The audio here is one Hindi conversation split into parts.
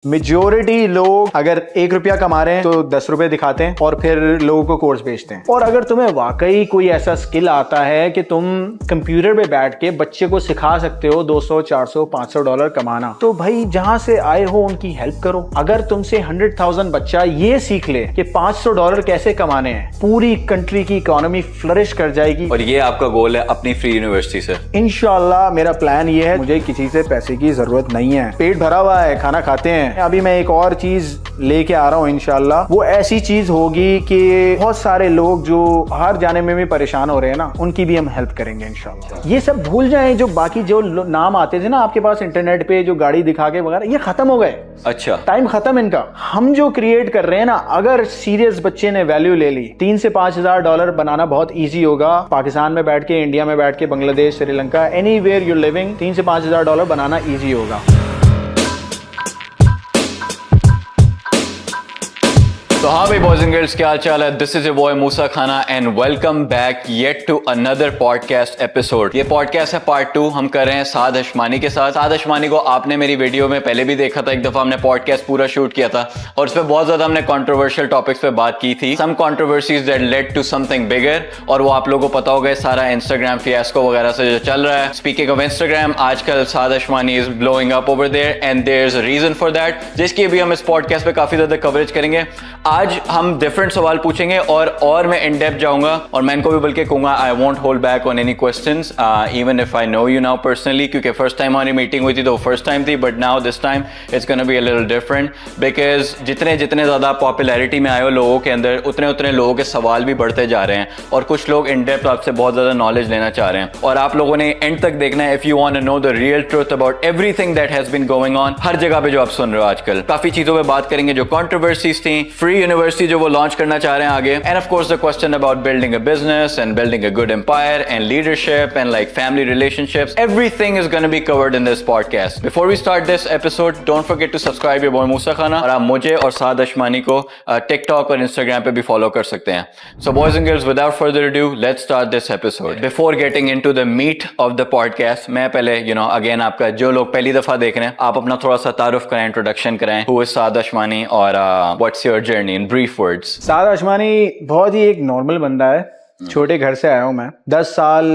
मेजोरिटी लोग अगर 1 रुपया कमा रहे हैं तो 10 रुपए दिखाते हैं और फिर लोगों को कोर्स बेचते हैं। और अगर तुम्हें वाकई कोई ऐसा स्किल आता है कि तुम कंप्यूटर पे बैठ के बच्चे को सिखा सकते हो 200, 400, 500 डॉलर कमाना, तो भाई जहां से आए हो उनकी हेल्प करो। अगर तुमसे 100,000 बच्चा ये सीख ले कि 500 डॉलर कैसे कमाने हैं, पूरी कंट्री की इकोनॉमी फ्लरिश कर जाएगी। और ये आपका गोल है अपनी फ्री यूनिवर्सिटी से? इंशाल्लाह मेरा प्लान ये है, मुझे किसी से पैसे की जरूरत नहीं है, पेट भरा हुआ है, खाना खाते हैं। अभी मैं एक और चीज लेके आ रहा हूँ, इंशाल्लाह वो ऐसी चीज होगी कि बहुत सारे लोग जो बाहर जाने में भी परेशान हो रहे हैं ना, उनकी भी हम हेल्प करेंगे इंशाल्लाह। ये सब भूल जाएं, जो बाकी जो नाम आते थे ना आपके पास इंटरनेट पे, जो गाड़ी दिखा के वगैरह, ये खत्म हो गए। अच्छा, टाइम खत्म इनका। हम जो क्रिएट कर रहे हैं ना, अगर सीरियस बच्चे ने वैल्यू ले ली, 3 से 5,000 डॉलर बनाना बहुत ईजी होगा। पाकिस्तान में बैठ के, इंडिया में बैठ के, Bangladesh, Sri Lanka, anywhere you living, 3 से 5,000 डॉलर बनाना ईजी होगा। तो हाँ भाई बॉयज एंड गर्ल्स, क्या हाल चाल है? This is your boy Musa Khan and welcome back yet to another podcast episode. ये पॉडकास्ट है पार्ट 2, हम कर रहे हैं साद हशमानी के साथ। साद हशमानी को आपने मेरी वीडियो में पहले भी देखा था, एक दफा हमने पॉडकास्ट पूरा शूट किया था और उस पर बहुत ज्यादा हमने कंट्रोवर्शियल टॉपिक्स पे बात की थी, some controversies that led to something bigger. और वो आप लोगों को पता होगा सारा इंस्टाग्राम फियास्को वगैरह से जो चल रहा है। स्पीकिंग ऑफ इंस्टाग्राम, आजकल Saad Hashmani is blowing up over there and there is a reason for that, जिसकी भी हम इस पॉडकास्ट पे काफी ज्यादा कवरेज करेंगे। आज हम डिफरेंट सवाल पूछेंगे और मैं इन डेप्थ जाऊंगा और मैं इनको भी बल्कि कहूंगा I won't hold back on any questions even if I know you now personally, क्योंकि फर्स्ट टाइम हमारी मीटिंग हुई थी तो फर्स्ट टाइम थी, but now this time it's gonna be a little different because जितने ज्यादा पॉपुलैरिटी में आए हो लोगों के अंदर, उतने लोगों के सवाल भी बढ़ते जा रहे हैं और कुछ लोग इन डेप्थ आपसे बहुत ज्यादा नॉलेज लेना चाह रहे हैं। और आप लोगों ने एंड तक देखना है if you want to know the real truth about everything that has been going on. हर जगह पे जो आप सुन रहे हो आजकल, काफी चीजों पे बात करेंगे, जो कंट्रोवर्सीज थी, फ्री यूनिवर्सिटी जो वो लॉन्च करना चाह रहे हैं आगे, and of course the question about building a business and building a good empire and leadership and like family relationships. Everything is gonna be covered in this podcast. Before we start this episode, don't forget to subscribe your boy मूसा खाना, और आप मुझे और साद हशमानी को टिकटॉक और इंस्टाग्राम पे भी फॉलो कर सकते हैं। So boys and girls, without further ado, let's start this episode. Before getting into the meat of the podcast, मैं पहले अगेन आपका, जो लोग पहली दफा देख रहे हैं, आप अपना थोड़ा सा तारुफ कराएं, इंट्रोडक्शन कराएं। हु इज साद हशमानी और what's your journey in brief words? Saad Hashmani बहुत ही एक नॉर्मल बंदा है, छोटे घर से आया हूं मैं। 10 साल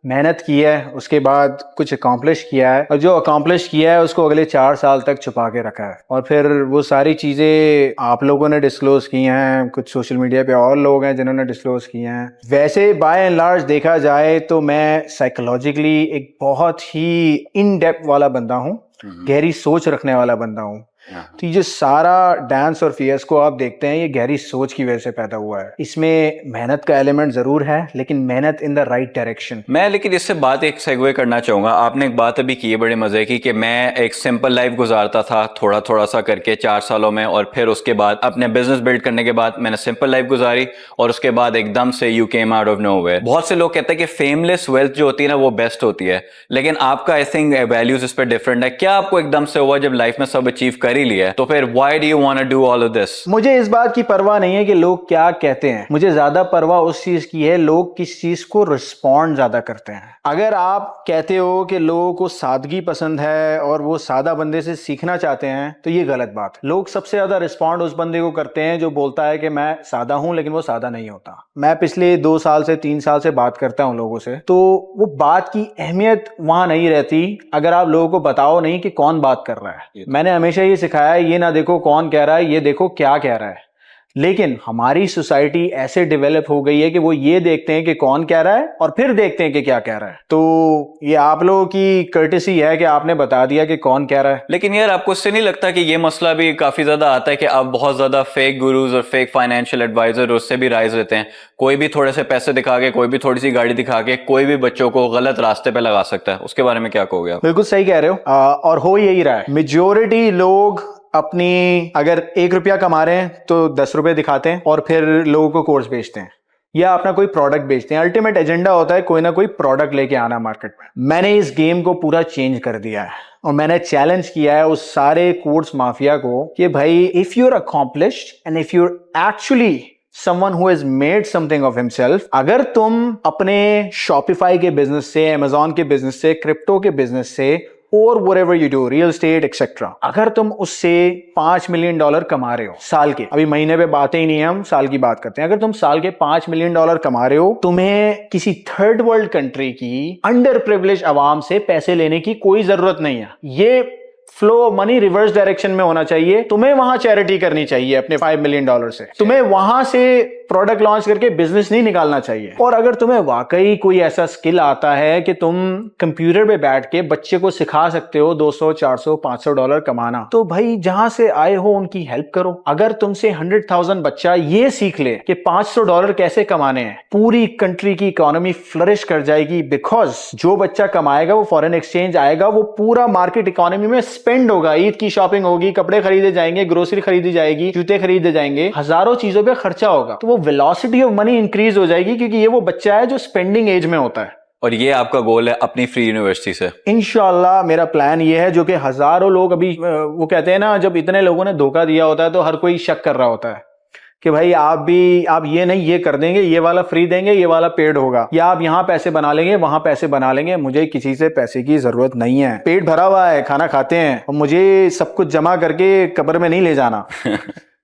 मेहनत की है, उसके बाद कुछ अकॉम्प्लिश किया है, और जो अकॉम्प्लिश किया है उसको अगले 4 साल तक छुपा के रखा है। और फिर वो सारी चीजें आप लोगों ने डिस्क्लोज की हैं, कुछ सोशल मीडिया पे और लोग हैं जिन्होंने डिस्क्लोज की हैं। वैसे बाय एंड लार्ज देखा जाए तो मैं साइकोलॉजिकली एक बहुत ही इन डेप्थ वाला बंदा हूँ, गहरी सोच रखने वाला बंदा हूँ। तो ये जो सारा डांस और फियास्को आप देखते हैं, ये गहरी सोच की वजह से पैदा हुआ है। इसमें मेहनत का एलिमेंट जरूर है, लेकिन मेहनत इन द राइट डायरेक्शन। मैं लेकिन इससे बात एक सेगवे करना चाहूंगा। आपने एक बात अभी की है बड़े मजे की, कि मैं एक सिंपल लाइफ गुजारता था थोड़ा सा करके 4 सालों में, और फिर उसके बाद अपने बिजनेस बिल्ड करने के बाद मैंने सिंपल लाइफ गुजारी, और उसके बाद एकदम से you came out of nowhere. बहुत से लोग कहते हैं कि फेमलेस वेल्थ जो होती है ना, वो बेस्ट होती है, लेकिन आपका आई थिंक वैल्यूज इस पर डिफरेंट है। क्या आपको एकदम से हुआ जब लाइफ में सब अचीव कर ही लिया है, तो फिर why do you want to do all of this? मुझे इस बात की परवाह नहीं है कि लोग क्या कहते हैं, मुझे ज्यादा परवाह उस चीज की है लोग किस चीज को रिस्पॉन्ड ज्यादा करते हैं। अगर आप कहते हो कि लोगों को सादगी पसंद है और वो सादा बंदे से सीखना चाहते हैं, तो ये गलत बात है। लोग सबसे ज्यादा रिस्पॉन्ड उस बंदे को करते हैं जो बोलता है कि मैं सादा हूं, लेकिन वो सादा नहीं होता। मैं पिछले 2 साल से 3 साल से बात करता हूं लोगों से, तो वो बात की अहमियत वहां नहीं रहती अगर आप लोगों को बताओ नहीं कि कौन बात कर रहा है। मैंने हमेशा ये सिखाया है, ये ना देखो कौन कह रहा है, ये देखो क्या कह रहा है। लेकिन हमारी सोसाइटी ऐसे डेवलप हो गई है कि वो ये देखते हैं कि कौन कह रहा है और फिर देखते हैं कि क्या कह रहा है। तो ये आप लोगों की कर्टेसी है कि आपने बता दिया कि कौन कह रहा है। लेकिन यार, आपको इससे नहीं लगता कि ये मसला भी काफी ज्यादा आता है कि अब बहुत ज्यादा फेक गुरुज और फेक फाइनेंशियल एडवाइजर उससे भी राइज रहते हैं? कोई भी थोड़े से पैसे दिखा के, कोई भी थोड़ी सी गाड़ी दिखा के, कोई भी बच्चों को गलत रास्ते पे लगा सकता है। उसके बारे में क्या कहोगे आप? बिल्कुल सही कह रहे हो, और हो यही रहा है। मेजोरिटी लोग अपनी अगर 1 रुपया कमा रहे हैं तो 10 रुपए दिखाते हैं और फिर लोगों को कोर्स बेचते हैं या अपना कोई प्रोडक्ट बेचते हैं। अल्टीमेट एजेंडा होता है कोई ना कोई प्रोडक्ट लेके आना मार्केट में। मैंने इस गेम को पूरा चेंज कर दिया है और मैंने चैलेंज किया है उस सारे कोर्स माफिया को कि भाई, if you are accomplished and if you are actually someone who has made something of himself, अगर तुम अपने Shopify के बिजनेस से, Amazon के बिजनेस से, क्रिप्टो के बिजनेस से और whatever you do, real estate, etc. अगर तुम उससे $5 मिलियन कमा रहे हो साल के, अभी महीने पे बातें ही नहीं है, हम साल की बात करते हैं, अगर तुम साल के $5 मिलियन कमा रहे हो, तुम्हें किसी थर्ड वर्ल्ड कंट्री की अंडर प्रिविलेज आवाम से पैसे लेने की कोई जरूरत नहीं है। ये फ्लो मनी रिवर्स डायरेक्शन में होना चाहिए। तुम्हें वहां चैरिटी करनी चाहिए अपने $5 मिलियन से। तुम्हें वहां से प्रोडक्ट लॉन्च करके बिजनेस नहीं निकालना चाहिए। और अगर तुम्हें वाकई कोई ऐसा स्किल आता है कि तुम कंप्यूटर पे बैठ के बच्चे को सिखा सकते हो $200, $400, $500 कमाना, तो भाई जहां से आए हो उनकी हेल्प करो। अगर तुमसे 100,000 बच्चा ये सीख ले कि $500 कैसे कमाने हैं, पूरी कंट्री की इकोनॉमी फ्लरिश कर जाएगी। बिकॉज जो बच्चा कमाएगा वो फॉरेन एक्सचेंज आएगा, वो पूरा मार्केट इकोनॉमी में स्पेंड होगा। ईद की शॉपिंग होगी, कपड़े खरीदे जाएंगे, ग्रोसरी खरीदी जाएगी, जूते खरीदे जाएंगे, हजारों चीजों पे खर्चा होगा। तो वो वेलोसिटी ऑफ मनी इंक्रीज हो जाएगी, क्योंकि ये वो बच्चा है जो स्पेंडिंग एज में होता है। और ये आपका गोल है अपनी फ्री यूनिवर्सिटी से? इंशाल्लाह मेरा प्लान ये है, जो कि हजारों लोग अभी वो कहते हैं ना, जब इतने लोगों ने धोखा दिया होता है तो हर कोई शक कर रहा होता है कि भाई आप ये नहीं, ये कर देंगे, ये वाला फ्री देंगे, ये वाला पेड होगा, या आप यहां पैसे बना लेंगे, वहां पैसे बना लेंगे। मुझे किसी से पैसे की जरूरत नहीं है। पेट भरा हुआ है, खाना खाते हैं, और मुझे सब कुछ जमा करके कब्र में नहीं ले जाना।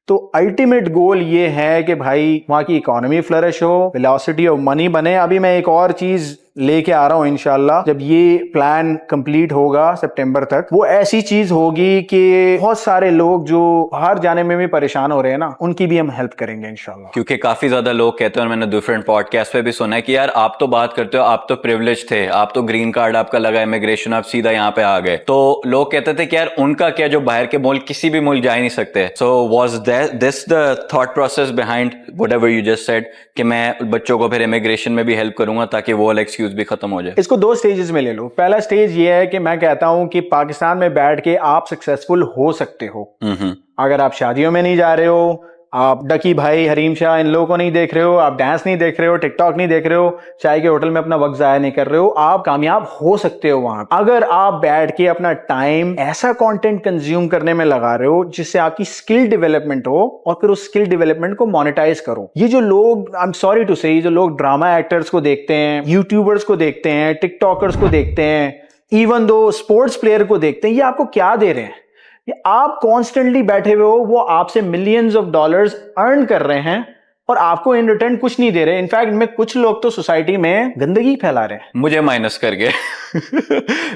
तो अल्टीमेट गोल ये है कि भाई वहां की इकोनॉमी फ्लरिश हो, वेलोसिटी ऑफ मनी बने। अभी मैं एक और चीज लेके आ रहा हूं इंशाल्लाह, जब ये प्लान कंप्लीट होगा सितंबर तक, वो ऐसी चीज होगी कि बहुत सारे लोग जो बाहर जाने में भी परेशान हो रहे हैं ना, उनकी भी हम हेल्प करेंगे इंशाल्लाह। क्योंकि काफी ज्यादा लोग कहते हैं, और मैंने डिफरेंट पॉडकास्ट पे भी सुना है कि यार आप तो बात करते हो, आप तो प्रिविलेज थे, आप तो ग्रीन कार्ड आपका लगा, इमिग्रेशन, आप सीधा यहाँ पे आ गए। तो लोग कहते थे कि यार उनका क्या, जो बाहर के मुल्क किसी भी मुल्क जा ही नहीं सकते। So was this the thought process behind whatever you just said, कि मैं बच्चों को फिर इमिग्रेशन में भी हेल्प करूंगा ताकि वो एक्सक्यूज भी खत्म हो जाए? इसको 2 स्टेजेस में ले लो। पहला स्टेज ये है कि मैं कहता हूं कि पाकिस्तान में बैठ के आप सक्सेसफुल हो सकते हो। अगर आप शादियों में नहीं जा रहे हो, आप डकी भाई, हरीम शाह, इन लोगों को नहीं देख रहे हो, आप डांस नहीं देख रहे हो, टिकटॉक नहीं देख रहे हो, चाय के होटल में अपना वक्त जाया नहीं कर रहे हो, आप कामयाब हो सकते हो वहां। अगर आप बैठ के अपना टाइम ऐसा कंटेंट कंज्यूम करने में लगा रहे हो जिससे आपकी स्किल डेवलपमेंट हो, और फिर उस स्किल डेवलपमेंट को मोनेटाइज करो। ये जो लोग, आई एम सॉरी टू से, ये जो लोग ड्रामा एक्टर्स को देखते हैं, यूट्यूबर्स को देखते हैं, टिकटॉकर्स को देखते हैं, इवन दो स्पोर्ट्स प्लेयर को देखते हैं, ये आपको क्या दे रहे हैं? आप कॉन्स्टेंटली बैठे हुए हो, वो आपसे मिलियंस ऑफ डॉलर्स अर्न कर रहे हैं और आपको इन रिटर्न कुछ नहीं दे रहे। इनफैक्ट इनमें कुछ लोग तो सोसाइटी में गंदगी फैला रहे हैं, मुझे माइनस करके।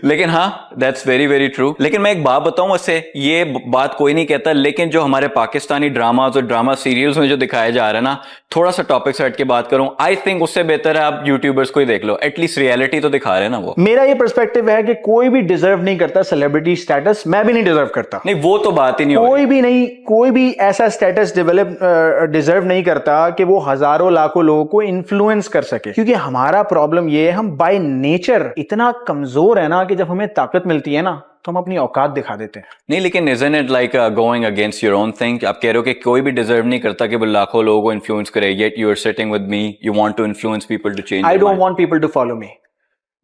लेकिन हाँ, दैट्स वेरी वेरी ट्रू। लेकिन मैं एक बात बताऊं, वैसे ये बात कोई नहीं कहता, लेकिन जो हमारे पाकिस्तानी ड्रामाज और ड्रामा सीरियल्स में जो दिखाया जा रहा है ना, थोड़ा सा टॉपिक से हट के बात करूं, आई थिंक उससे बेहतर है आप यूट्यूबर्स को ही देख लो, एटलीस्ट रियलिटी तो दिखा रहे हैं ना वो। मेरा ये पर्सपेक्टिव है कि कोई भी डिजर्व नहीं करता सेलिब्रिटी स्टेटस, मैं भी नहीं डिजर्व करता। नहीं, वो तो बात ही नहीं, कोई भी ऐसा स्टेटस डिजर्व नहीं करता कि वो हजारों लाखों लोगों को इन्फ्लुएंस कर सके। क्योंकि हमारा प्रॉब्लम ये है, हम बाय नेचर इतना कमजोर है ना कि जब हमें ताकत मिलती है ना तो हम अपनी औकात दिखा देते हैं। नहीं, लेकिन isn't it like going against your own thing? आप कह रहे हो कि कोई भी डिजर्व नहीं करता कि वो लाखों लोगों को इन्फ्लुएंस करे, yet you are sitting with me, you want to influence people to change. I don't want people to follow me.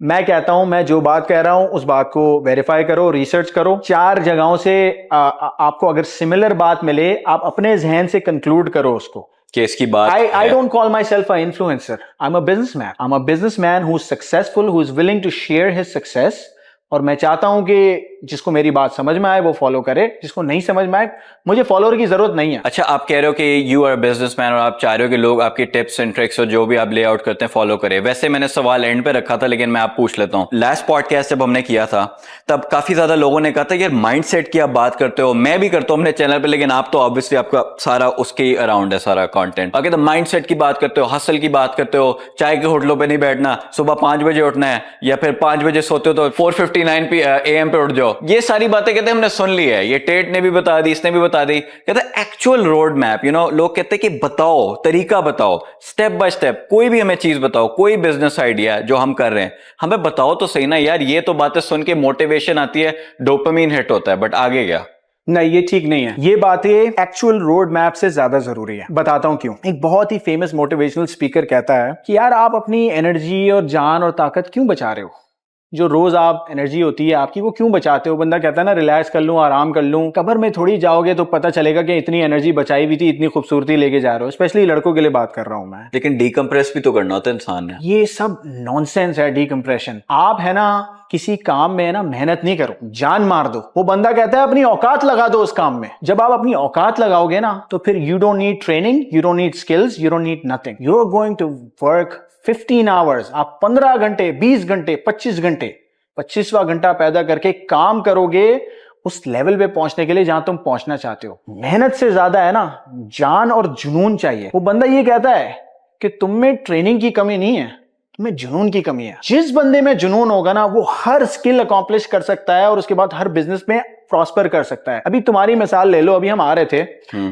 मैं कहता हूं, मैं जो बात कह रहा हूं उस बात को वेरीफाई करो, रिसर्च करो। 4 जगहों से आपको अगर सिमिलर बात मिले, आप अपने जहन से कंक्लूड करो उसको कि इसकी बात। I don't call myself an influencer. I'm a businessman. I'm a businessman who's successful, who is willing to share his success. और मैं चाहता हूं कि जिसको मेरी बात समझ में आए वो फॉलो करे, जिसको नहीं समझ में आए, मुझे फॉलोअर की जरूरत नहीं है। अच्छा, आप कह रहे हो कि यू आर बिजनेसमैन और आप चाह रहे हो कि लोग आपकी टिप्स एंड ट्रिक्स और जो भी आप लेआउट करते हैं फॉलो करें। वैसे मैंने सवाल एंड पे रखा था, लेकिन मैं आप पूछ लेता हूं। लास्ट पॉडकास्ट जब हमने किया था तब काफी ज्यादा लोगों ने कहा था यार माइंडसेट की आप बात करते हो, मैं भी करता हूं अपने चैनल पे, लेकिन आप तो ऑब्वियसली आपका सारा उसके अराउंड है सारा कंटेंट। ओके, तो माइंडसेट की बात करते हो, हसल की बात करते हो, चाय के होटलों पे नहीं बैठना, सुबह 5 बजे उठना है, या फिर 5 बजे सोते हो तो 4:59 AM पे उठ जाओ। ये सारी बातें कहते हैं हमने सुन ली है, ये टेट ने भी बता दी, इसने भी बता दी। कहते हैं एक्चुअल रोड मैप, लोग कहते हैं कि बताओ, तरीका बताओ, स्टेप बाय स्टेप, कोई भी हमें चीज बताओ, कोई बिजनेस आइडिया जो हम कर रहे हैं हमें बताओ तो सही ना यार। ये तो बातें सुन के मोटिवेशन आती है, डोपामिन हिट होता है, बट आगे क्या? नहीं, ये ठीक नहीं है। ये बातें एक्चुअल रोड मैप से ज्यादा जरूरी है। बताता हूं क्यों। एक बहुत ही फेमस मोटिवेशनल स्पीकर कहता है कि यार आप अपनी एनर्जी और जान और ताकत क्यों बचा रहे हो? जो रोज आप एनर्जी होती है आपकी वो क्यों बचाते हो? बंदा कहता है ना रिलैक्स कर लूं, आराम कर लूं। कब्र में थोड़ी जाओगे तो पता चलेगा कि इतनी एनर्जी बचाई हुई थी, इतनी खूबसूरती लेके जा रहे हो। स्पेशली लड़कों के लिए बात कर रहा हूं मैं। लेकिन डीकम्प्रेस भी तो करना होता है इंसान ने। ये सब नॉनसेंस है डीकम्प्रेशन। आप है ना किसी काम में है ना मेहनत नहीं करो, जान मार दो। वो बंदा कहता है अपनी औकात लगा दो उस काम में। जब आप अपनी औकात लगाओगे ना तो फिर you don't need training, you don't need skills, you don't need nothing. You are going to work 15 hours. आप 15 घंटे, 20 घंटे, 25 घंटे, 25वां घंटा पैदा करके काम करोगे उस लेवल पे पहुंचने के लिए जहां तुम पहुंचना चाहते हो। मेहनत से ज्यादा है ना जान और जुनून चाहिए। वो बंदा ये कहता है कि तुम में ट्रेनिंग की कमी नहीं है, तुम्हें जुनून की कमी है। जिस बंदे में जुनून होगा ना वो हर स्किल अकॉम्प्लिश कर सकता है और उसके बाद हर बिजनेस में प्रॉस्पर कर सकता है। अभी तुम्हारी मिसाल ले लो, अभी हम आ रहे थे,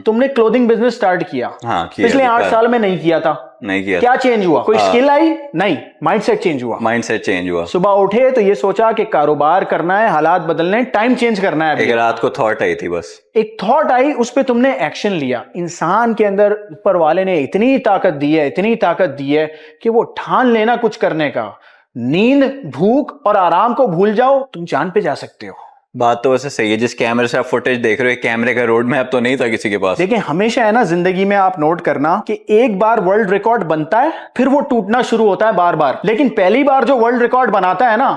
तुमने क्लोथिंग बिजनेस स्टार्ट किया। हाँ, पिछले 8 साल में नहीं किया था। नहीं किया। क्या चेंज हुआ? कोई स्किल आई? नहीं, माइंडसेट चेंज हुआ। माइंडसेट चेंज हुआ। सुबह उठे तो ये सोचा कि कारोबार करना है, हालात बदलने, टाइम चेंज करना है। एक रात को थॉट आई थी, बस एक थॉट आई, उस पे तुमने एक्शन लिया। इंसान के अंदर ऊपर वाले ने इतनी ताकत दी है, इतनी ताकत दी है कि वो ठान लेना कुछ करने का। नींद, भूख और आराम को भूल जाओ, तुम जान पे जा सकते हो। बात तो वैसे सही है। जिस कैमरे से आप फुटेज देख रहे हो, कैमरे का रोड मैप तो नहीं था किसी के पास। देखिए हमेशा है ना जिंदगी में आप नोट करना कि एक बार वर्ल्ड रिकॉर्ड बनता है फिर वो टूटना शुरू होता है बार बार। लेकिन पहली बार जो वर्ल्ड रिकॉर्ड बनाता है ना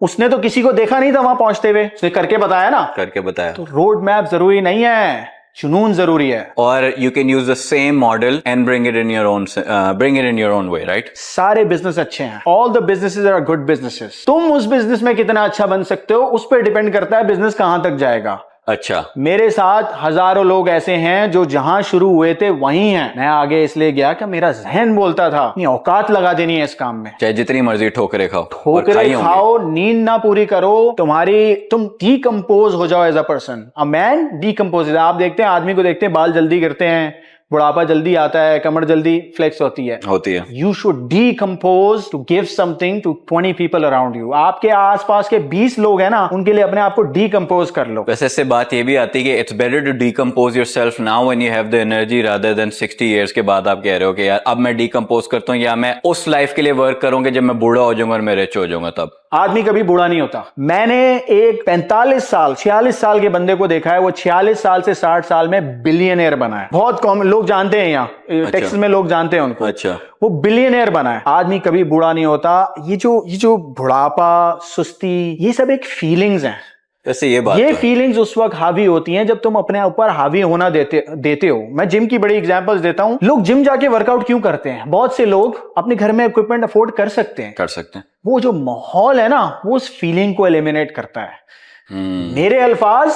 उसने तो किसी को देखा नहीं था वहां पहुंचते हुए, उसने करके बताया ना। करके बताया। तो रोड मैप जरूरी नहीं है, जुनून जरूरी है। और you can use the same model and bring it in your own way, right? सारे बिजनेस अच्छे हैं। All the businesses are good businesses. तुम उस बिजनेस में कितना अच्छा बन सकते हो उस पर डिपेंड करता है बिजनेस कहां तक जाएगा। अच्छा, मेरे साथ हजारों लोग ऐसे हैं जो जहां शुरू हुए थे वहीं हैं। मैं आगे इसलिए गया कि मेरा जहन बोलता था अपनी औकात लगा देनी है इस काम में। चाहे जितनी मर्जी ठोकरे खाओ, ठोकरे खाओ, नींद ना पूरी करो, तुम डीकंपोज हो जाओ as a person. A man decompose. आप देखते हैं आदमी को देखते हैं बाल जल्दी गिरते हैं, बुढ़ापा जल्दी आता है, कमर जल्दी फ्लेक्स होती है। You should decompose to give something to 20 people around you. आपके आसपास के 20 लोग हैं ना उनके लिए अपने आप को डीकंपोज कर लो। वैसे इससे बात ये भी आती है कि it's better to decompose yourself now when you have the energy rather than 60 years के बाद आप कह रहे हो कि यार अब मैं डीकंपोज करता हूं या मैं उस लाइफ के लिए वर्क करूंगा जब मैं बूढ़ा हो जाऊंगा और मैं रिच हो जाऊंगा। तब आदमी कभी बूढ़ा नहीं होता। मैंने एक 45 साल 46 साल के बंदे को देखा है, वो 46 साल से 60 साल में बिलियनियर बना है। बहुत कॉमन लोग जानते हैं, यहाँ टेक्सास में लोग जानते हैं उनको। अच्छा, वो बिलियनियर बना है। आदमी कभी बूढ़ा नहीं होता। ये जो बुढ़ापा, सुस्ती, ये सब एक फीलिंग्स हैं। वैसे ये फीलिंग्स उस वक्त हावी होती हैं जब तुम अपने ऊपर हावी होना देते हो। मैं जिम की बड़ी एग्जांपल्स देता हूं। लोग जिम जाके वर्कआउट क्यों करते हैं? बहुत से लोग अपने घर में इक्विपमेंट अफोर्ड कर सकते हैं। वो जो माहौल है ना वो उस फीलिंग को एलिमिनेट करता है। मेरे अल्फाज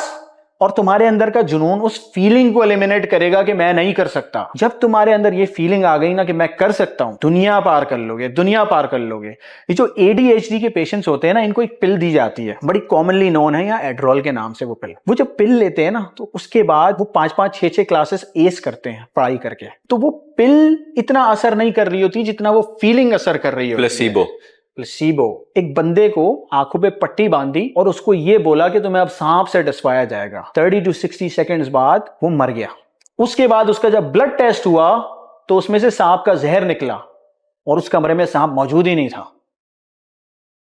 और तुम्हारे अंदर का जुनून उस फीलिंग को एलिमिनेट करेगा कि मैं नहीं कर सकता। जब तुम्हारे अंदर ये फीलिंग आ गई ना कि मैं कर सकता हूं, दुनिया पार कर लोगे, दुनिया पार कर लोगे। ये जो ADHD के पेशेंट्स होते हैं ना, इनको एक पिल दी जाती है, बड़ी कॉमनली नोन है, या एड्रोल के नाम से वो पिल। वो जब पिल लेते हैं ना तो उसके बाद वो 5-5, 6-6 क्लासेस एस करते हैं पढ़ाई करके। तो वो पिल इतना असर नहीं कर रही होती जितना वो फीलिंग असर कर रही होती है। प्लेसीबो। एक बंदे को आंखों पे पट्टी बांधी और उसको ये बोला कि तुम्हें अब सांप से डसवाया जाएगा। 30 to 60 सेकंड्स बाद वो मर गया। उसके बाद उसका जब ब्लड टेस्ट हुआ तो उसमें से सांप का जहर निकला और उस कमरे में सांप मौजूद ही नहीं था।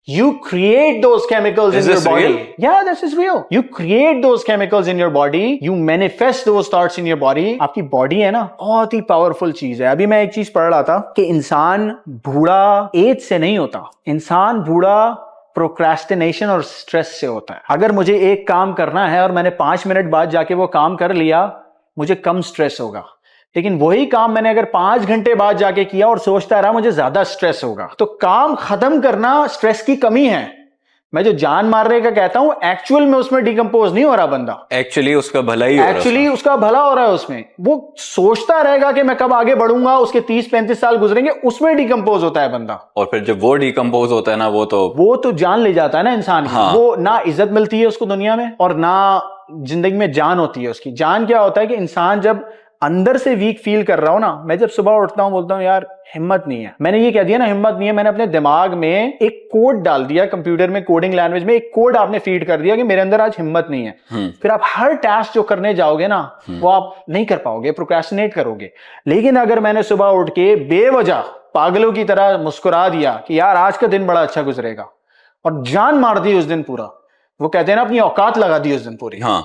You create those chemicals in your body. Yeah, this is real. You create those chemicals in your body. You manifest those thoughts in your body. आपकी बॉडी है ना बहुत ही पावरफुल चीज है। अभी मैं एक चीज पढ़ रहा था कि इंसान बूढ़ा एज से नहीं होता, इंसान बूढ़ा प्रोक्रेस्टिनेशन और स्ट्रेस से होता है। अगर मुझे एक काम करना है और मैंने 5 मिनट बाद जाके वो काम कर लिया, मुझे कम स्ट्रेस होगा। लेकिन वही काम मैंने अगर 5 घंटे बाद जाके किया और सोचता रहा, मुझे ज्यादा स्ट्रेस होगा। तो काम खत्म करना स्ट्रेस की कमी है। मैं जो जान मारने का कहता हूं, एक्चुअल में उसमें डिकम्पोज नहीं हो रहा बंदा। एक्चुअली उसका भला ही हो रहा है। एक्चुअली उसका भला हो रहा है उसमें। वो सोचता रहेगा कि मैं कब आगे बढ़ूंगा, उसके 30-35 साल गुजरेंगे, उसमें डिकम्पोज होता है बंदा। और फिर जब वो डिकम्पोज होता है ना, वो तो जान ले जाता है ना इंसान की। हाँ। वो ना इज्जत मिलती है उसको दुनिया में और ना जिंदगी में जान होती है उसकी। जान क्या होता है कि इंसान जब अंदर से वीक फील कर रहा हूं ना, मैं जब सुबह उठता हूं बोलता हूं यार हिम्मत नहीं है। मैंने ये कह दिया ना हिम्मत नहीं है, मैंने अपने दिमाग में एक कोड डाल दिया, कंप्यूटर में कोडिंग लैंग्वेज में एक कोड आपने फीड कर दिया कि मेरे अंदर आज हिम्मत नहीं है। फिर आप हर टास्क जो करने जाओगे ना वो आप नहीं कर पाओगे, प्रोक्रेस्टिनेट करोगे। लेकिन अगर मैंने सुबह उठ के बेवजह पागलों की तरह मुस्कुरा दिया कि यार आज का दिन बड़ा अच्छा गुजरेगा, और जान मार दी उस दिन पूरा, वो कहते हैं ना अपनी औकात लगा दी उस दिन पूरी, हाँ,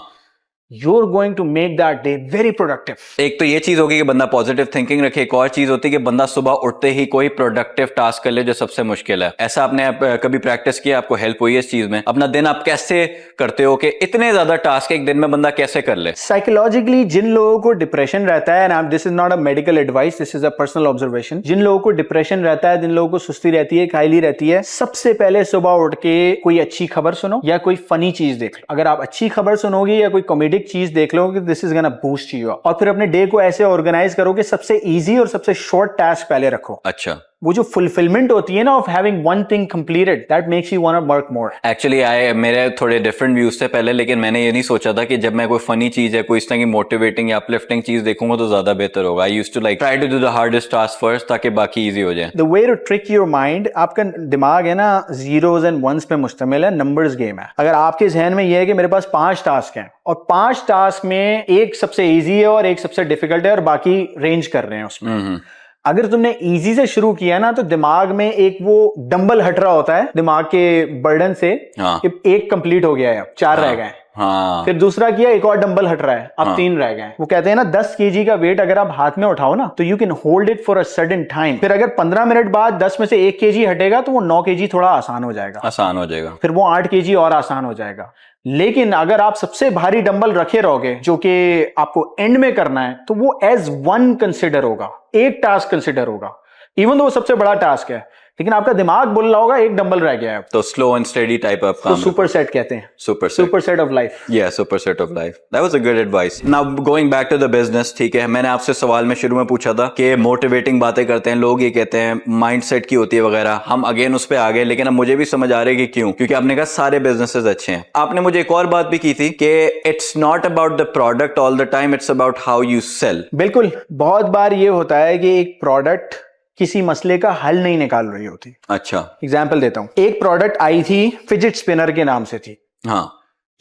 you're going to make that day very productive. एक तो ये चीज होगी कि बंदा पॉजिटिव थिंकिंग रखे, एक और चीज होती है कि बंदा सुबह उठते ही कोई प्रोडक्टिव टास्क कर ले जो सबसे मुश्किल है। ऐसा आपने कभी प्रैक्टिस किया, आपको हेल्प हुई है इस चीज में? अपना दिन आप कैसे करते हो कि इतने ज्यादा टास्क एक दिन में बंदा कैसे कर ले? साइकोलॉजिकली जिन लोगों को डिप्रेशन रहता है, and this is not a medical advice, this is a personal observation, जिन लोगों को डिप्रेशन रहता है, जिन लोगों को सुस्ती रहती है, कायली रहती है, सबसे पहले सुबह उठ के कोई अच्छी खबर सुनो या कोई फनी चीज देख लो। अगर आप अच्छी खबर सुनोगे या कोई कॉमेडिक चीज देख लोगे, this is gonna boost you up. और फिर अपने डे को ऐसे ऑर्गेनाइज करो कि सबसे इजी और सबसे शॉर्ट टास्क पहले रखो। अच्छा, वो जो फुलफिलमेंट होती है ना of having one thing completed, that makes you want to work more. Actually मेरे थोड़े डिफरेंट व्यूज थे पहले, लेकिन मैंने ये नहीं सोचा था कि जब मैं कोई फनी चीज है, कोई इस तरह की मोटिवेटिंग या अपलिफ्टिंग चीज देखूंगा तो ज्यादा बेहतर होगा। I used to like try to do the hardest task first ताकि बाकी इजी हो जाए। The way to trick your mind, आपका दिमाग है ना जीरोज एंड वंस पे मुश्तमिल है, नंबर्स गेम है। अगर आपके जहन में ये है कि मेरे पास 5 टास्क हैं और 5 टास्क में एक सबसे इजी है और एक सबसे डिफिकल्ट है और बाकी रेंज कर रहे हैं उसमें, अगर तुमने इजी से शुरू किया ना तो दिमाग में एक वो डंबल हट रहा होता है दिमाग के बर्डन से। हाँ। कि एक कंप्लीट हो गया है, अब 4 रह गए। हाँ। फिर दूसरा किया, एक और डंबल हट रहा है, अब 3 रह गए। वो कहते हैं ना 10 केजी का वेट अगर आप हाथ में उठाओ ना तो you can hold it for a certain time. फिर अगर 15 मिनट बाद 10 में से 1 केजी हटेगा तो वो 9 केजी थोड़ा आसान हो जाएगा, फिर वो 8 केजी और आसान हो जाएगा। लेकिन अगर आप सबसे भारी डंबल रखे रहोगे जो कि आपको एंड में करना है, तो वो एज वन कंसिडर होगा, एक टास्क कंसिडर होगा, इवन तो वो सबसे बड़ा टास्क है, लेकिन आपका दिमाग बोल रहा होगा एक डंबल रह गया है। तो slow and steady type of काम, तो सुपर सेट कहते हैं, सुपर सेट ऑफ लाइफ। या super set of life, that was a good advice. Now going back to the business, ठीक है, मैंने आपसे सवाल में शुरू में पूछा था कि मोटिवेटिंग बातें करते हैं लोग, ये कहते हैं माइंडसेट की होती है वगैरह, हम अगेन उस पर आ गए, लेकिन अब मुझे भी समझ आ रही है कि क्यों, क्योंकि आपने कहा सारे बिजनेसेस अच्छे हैं। आपने मुझे एक और बात भी की थी कि it's not about the product all the time, it's about how you sell. बिल्कुल, बहुत बार ये होता है कि एक प्रोडक्ट किसी मसले का हल नहीं निकाल रही होती। अच्छा, एग्जाम्पल देता हूं, एक प्रोडक्ट आई थी फिजिट स्पिनर के नाम से थी, हाँ,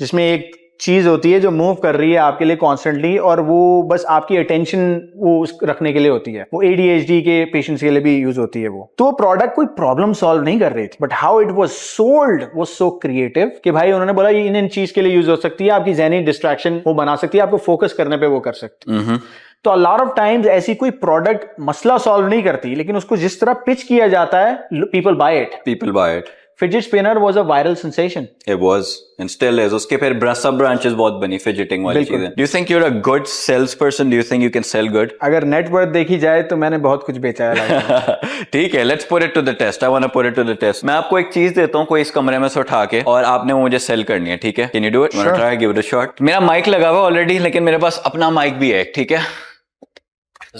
जिसमें एक चीज होती है जो मूव कर रही है आपके लिए कॉन्स्टेंटली, और वो बस आपकी अटेंशन वो रखने के लिए होती है। वो ADHD के पेशेंट्स के लिए भी यूज होती है वो। तो प्रोडक्ट कोई प्रॉब्लम सॉल्व नहीं कर रही थी, but how it was sold was so creative कि भाई उन्होंने बोला ये इन चीज के लिए यूज हो सकती है, आपकी ज़हनी डिस्ट्रैक्शन वो बना सकती है, आपको फोकस करने पे वो कर सकती है। तो अ लॉट ऑफ टाइम्स ऐसी कोई प्रोडक्ट मसला सॉल्व नहीं करती, लेकिन उसको जिस तरह पिच किया जाता है people buy it. Fidget spinner was a viral sensation, it was and still is. उसके फिर सब ब्रांचेस बहुत बनी फिजिटिंग वाली चीजें। Do you think you are a good sales person? Do you think you can sell good? अगर नेटवर्थ देखी जाए तो मैंने बहुत कुछ बेचा है। ठीक है, let's put it to the test. I want to put it to the test. मैं आपको एक चीज देता हूं कोई इस कमरे में से उठा के, और आपने वो मुझे सेल करनी है, ठीक है? Can you do it? Want to try? Give it a shot. मेरा माइक लगा हुआ ऑलरेडी, लेकिन मेरे पास अपना माइक भी है, ठीक है?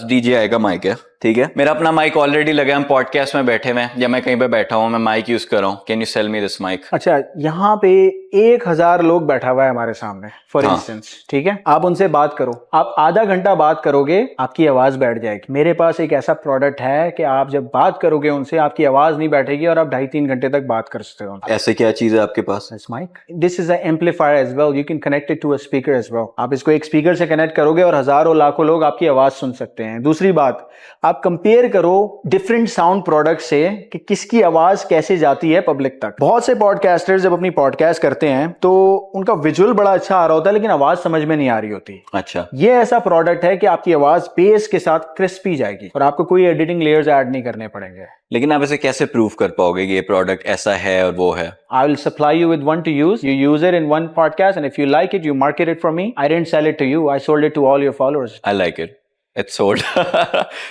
DJI का माइक है, ठीक है? मेरा अपना माइक ऑलरेडी लगा है, हम पॉडकास्ट में बैठे हुए हैं या मैं कहीं पे बैठा हूं, मैं माइक यूज कर रहा हूं। Can you sell me this mic? अच्छा, यहाँ पे 1000 लोग बैठा हुआ है हमारे सामने फॉर इंस्टेंस, ठीक है? आप उनसे बात करो, आप आधा घंटा बात करोगे, आपकी आवाज बैठ जाएगी। मेरे पास एक ऐसा प्रोडक्ट है कि आप जब बात करोगे उनसे, आपकी आवाज नहीं बैठेगी और आप 2.5-3 घंटे तक बात कर सकते हो। ऐसे क्या चीज है आपके पास? This mic, this is a amplifier as well, you can connect it to a speaker as well. आप इसको एक स्पीकर से कनेक्ट करोगे और हजारों लाखों लोग आपकी आवाज सुन सकते हैं। दूसरी बात, आप कंपेयर करो डिफरेंट साउंड प्रोडक्ट से कि किसकी आवाज कैसे जाती है पब्लिक तक। बहुत से पॉडकास्टर्स जब अपनी पॉडकास्ट करते हैं तो उनका विजुअल बड़ा अच्छा आ रहा होता है, लेकिन आवाज समझ में नहीं आ रही होती। अच्छा, ये ऐसा प्रोडक्ट है कि आपकी आवाज बेस के साथ क्रिस्पी जाएगी और आपको कोई एडिटिंग लेयर्स ऐड नहीं करने पड़ेंगे। लेकिन आप इसे कैसे प्रूव कर पाओगे कि ये प्रोडक्ट ऐसा है और वो है? I will supply you with one to use. You use it in one podcast, and if you like it, you market it for me. I didn't sell it to you. I sold it to all your followers. I like it. It's sold.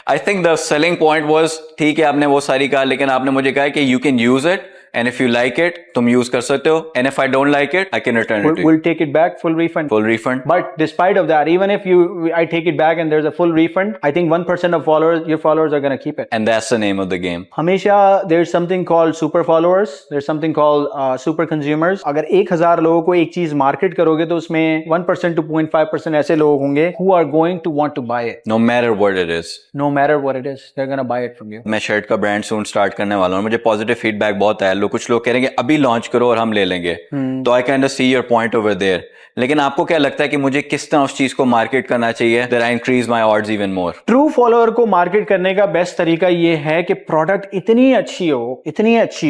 I think the selling point was, ठीक है, आपने वो सारी कहा, लेकिन आपने मुझे कहा कि you can use it and if you like it, तुम use कर सकते हो, and if I don't like it, I can return it to you. We'll take it back, full refund. Full refund. But despite of that, even if I take it back and there's a full refund, I think 1% of your followers are going to keep it. And that's the name of the game. हमेशा there's something called super followers, there's something called super consumers. अगर 1000 लोगों को एक चीज मार्केट करोगे तो उसमें 1% to 0.5% ऐसे लोग होंगे who are going to want to buy it. No matter what it is. No matter what it is, they're going to buy it from you. मैं शर्ट का ब्रांड सून स्टार्ट करने वाला हूँ, मुझे पॉजिटिव फीडबैक बहुत आया, लो, कुछ लोग कह रहे हैं कि अभी लॉन्च करो और हम ले लेंगे। तो I can see your point over there. लेकिन आपको क्या लगता है कि मुझे किस तरह उस चीज को मार्केट करना चाहिए that I increase my odds even more? True follower को मार्केट करने का बेस्ट तरीका ये है कि प्रोडक्ट इतनी अच्छी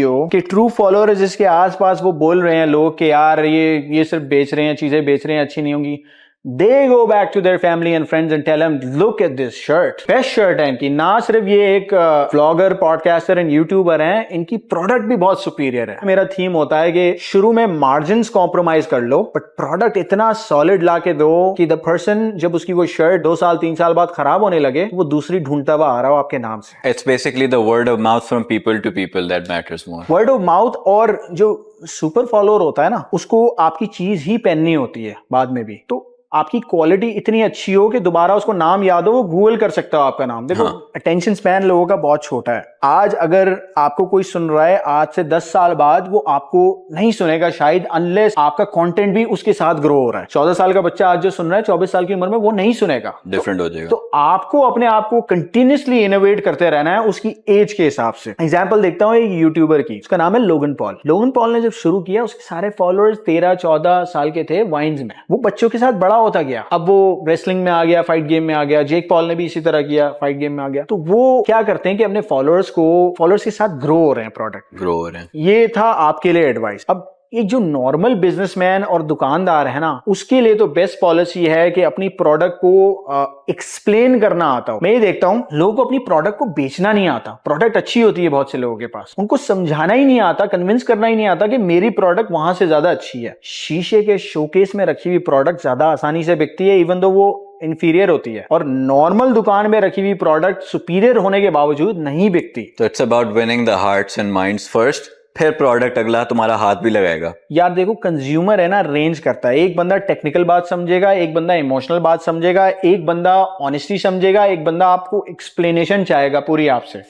हो कि ट्रू फॉलोअर जिसके आसपास वो बोल रहे हैं लोग कि यार ये सिर्फ बेच रहे हैं, चीजें बेच रहे हैं, अच्छी नहीं होंगी, they go back to their family and friends and tell them, look at this shirt, best shirt है इनकी। ना सिर्फ ये एक व्लॉगर, पॉडकास्टर एंड यूट्यूबर हैं, इनकी प्रोडक्ट भी बहुत सुपीरियर है। मेरा थीम होता है कि शुरू में मार्जिन्स कॉम्प्रोमाइज कर लो, बट प्रोडक्ट इतना सॉलिड ला के दो कि द पर्सन जब उसकी वो शर्ट 2 साल 3 साल बाद खराब होने लगे, वो दूसरी ढूंढता हुआ आ रहा हो आपके नाम से। It's basically the word of mouth from people to people that matters more. Word of mouth, और जो सुपर फॉलोअर होता है ना, उसको आपकी चीज ही पहननी होती है बाद में भी। तो आपकी क्वालिटी इतनी अच्छी हो कि दोबारा उसको नाम याद हो, वो गूगल कर सकता हो आपका नाम। देखो, अटेंशन स्पैन लोगों का बहुत छोटा है। आज अगर आपको कोई सुन रहा है, आज से 10 साल बाद वो आपको नहीं सुनेगा शायद, अनलेस आपका कंटेंट भी उसके साथ ग्रो हो रहा है। 14 साल का बच्चा आज जो सुन रहा है 24 साल की उम्र में वो नहीं सुनेगा, डिफरेंट हो जाएगा। तो आपको अपने आप को कंटिन्यूसली इनोवेट करते रहना है उसकी एज के हिसाब से। एग्जांपल देखता हूं एक यूट्यूबर की, उसका नाम है लोगन पॉल। लोगन पॉल ने जब शुरू किया, उसके सारे फॉलोअर्स 13-14 साल के थे वाइन्स में। वो बच्चों के साथ बड़ा होता गया, अब वो रेसलिंग में आ गया, फाइट गेम में आ गया। जेक पॉल ने भी इसी तरह किया, फाइट गेम में आ गया। तो वो क्या करते हैं कि अपने फॉलोअर्स के साथ ग्रो हो रहे हैं, प्रोडक्ट ग्रो हो रहे हैं। ये था आपके लिए एडवाइस। अब एक जो नॉर्मल बिजनेसमैन और दुकानदार है ना, उसके लिए तो बेस्ट पॉलिसी है कि अपनी प्रोडक्ट को एक्सप्लेन करना आता हो। मैं ये देखता हूं लोगों को अपनी प्रोडक्ट को बेचना नहीं आता। प्रोडक्ट अच्छी होती है बहुत से लोगों के पास, उनको समझाना ही नहीं आता, कन्विंस करना ही नहीं आता कि मेरी प्रोडक्ट वहां से ज्यादा अच्छी है। शीशे के शोकेस में रखी हुई प्रोडक्ट ज्यादा आसानी से बिकती है, इवन दो वो इंफीरियर होती है, और नॉर्मल दुकान में रखी हुई प्रोडक्ट सुपीरियर होने के बावजूद नहीं बिकती। तो it's about winning the hearts and minds first, फिर प्रोडक्ट अगला तुम्हारा हाथ भी लगाएगा। यार देखो, कंज्यूमर है ना, रेंज करता है। एक बंदा टेक्निकल बात समझेगा, एक बंदा इमोशनल बात समझेगा, एक बंदा ऑनेस्टी समझेगा, एक बंदा आपको एक्सप्लेनेशन चाहेगा पूरी आपसे।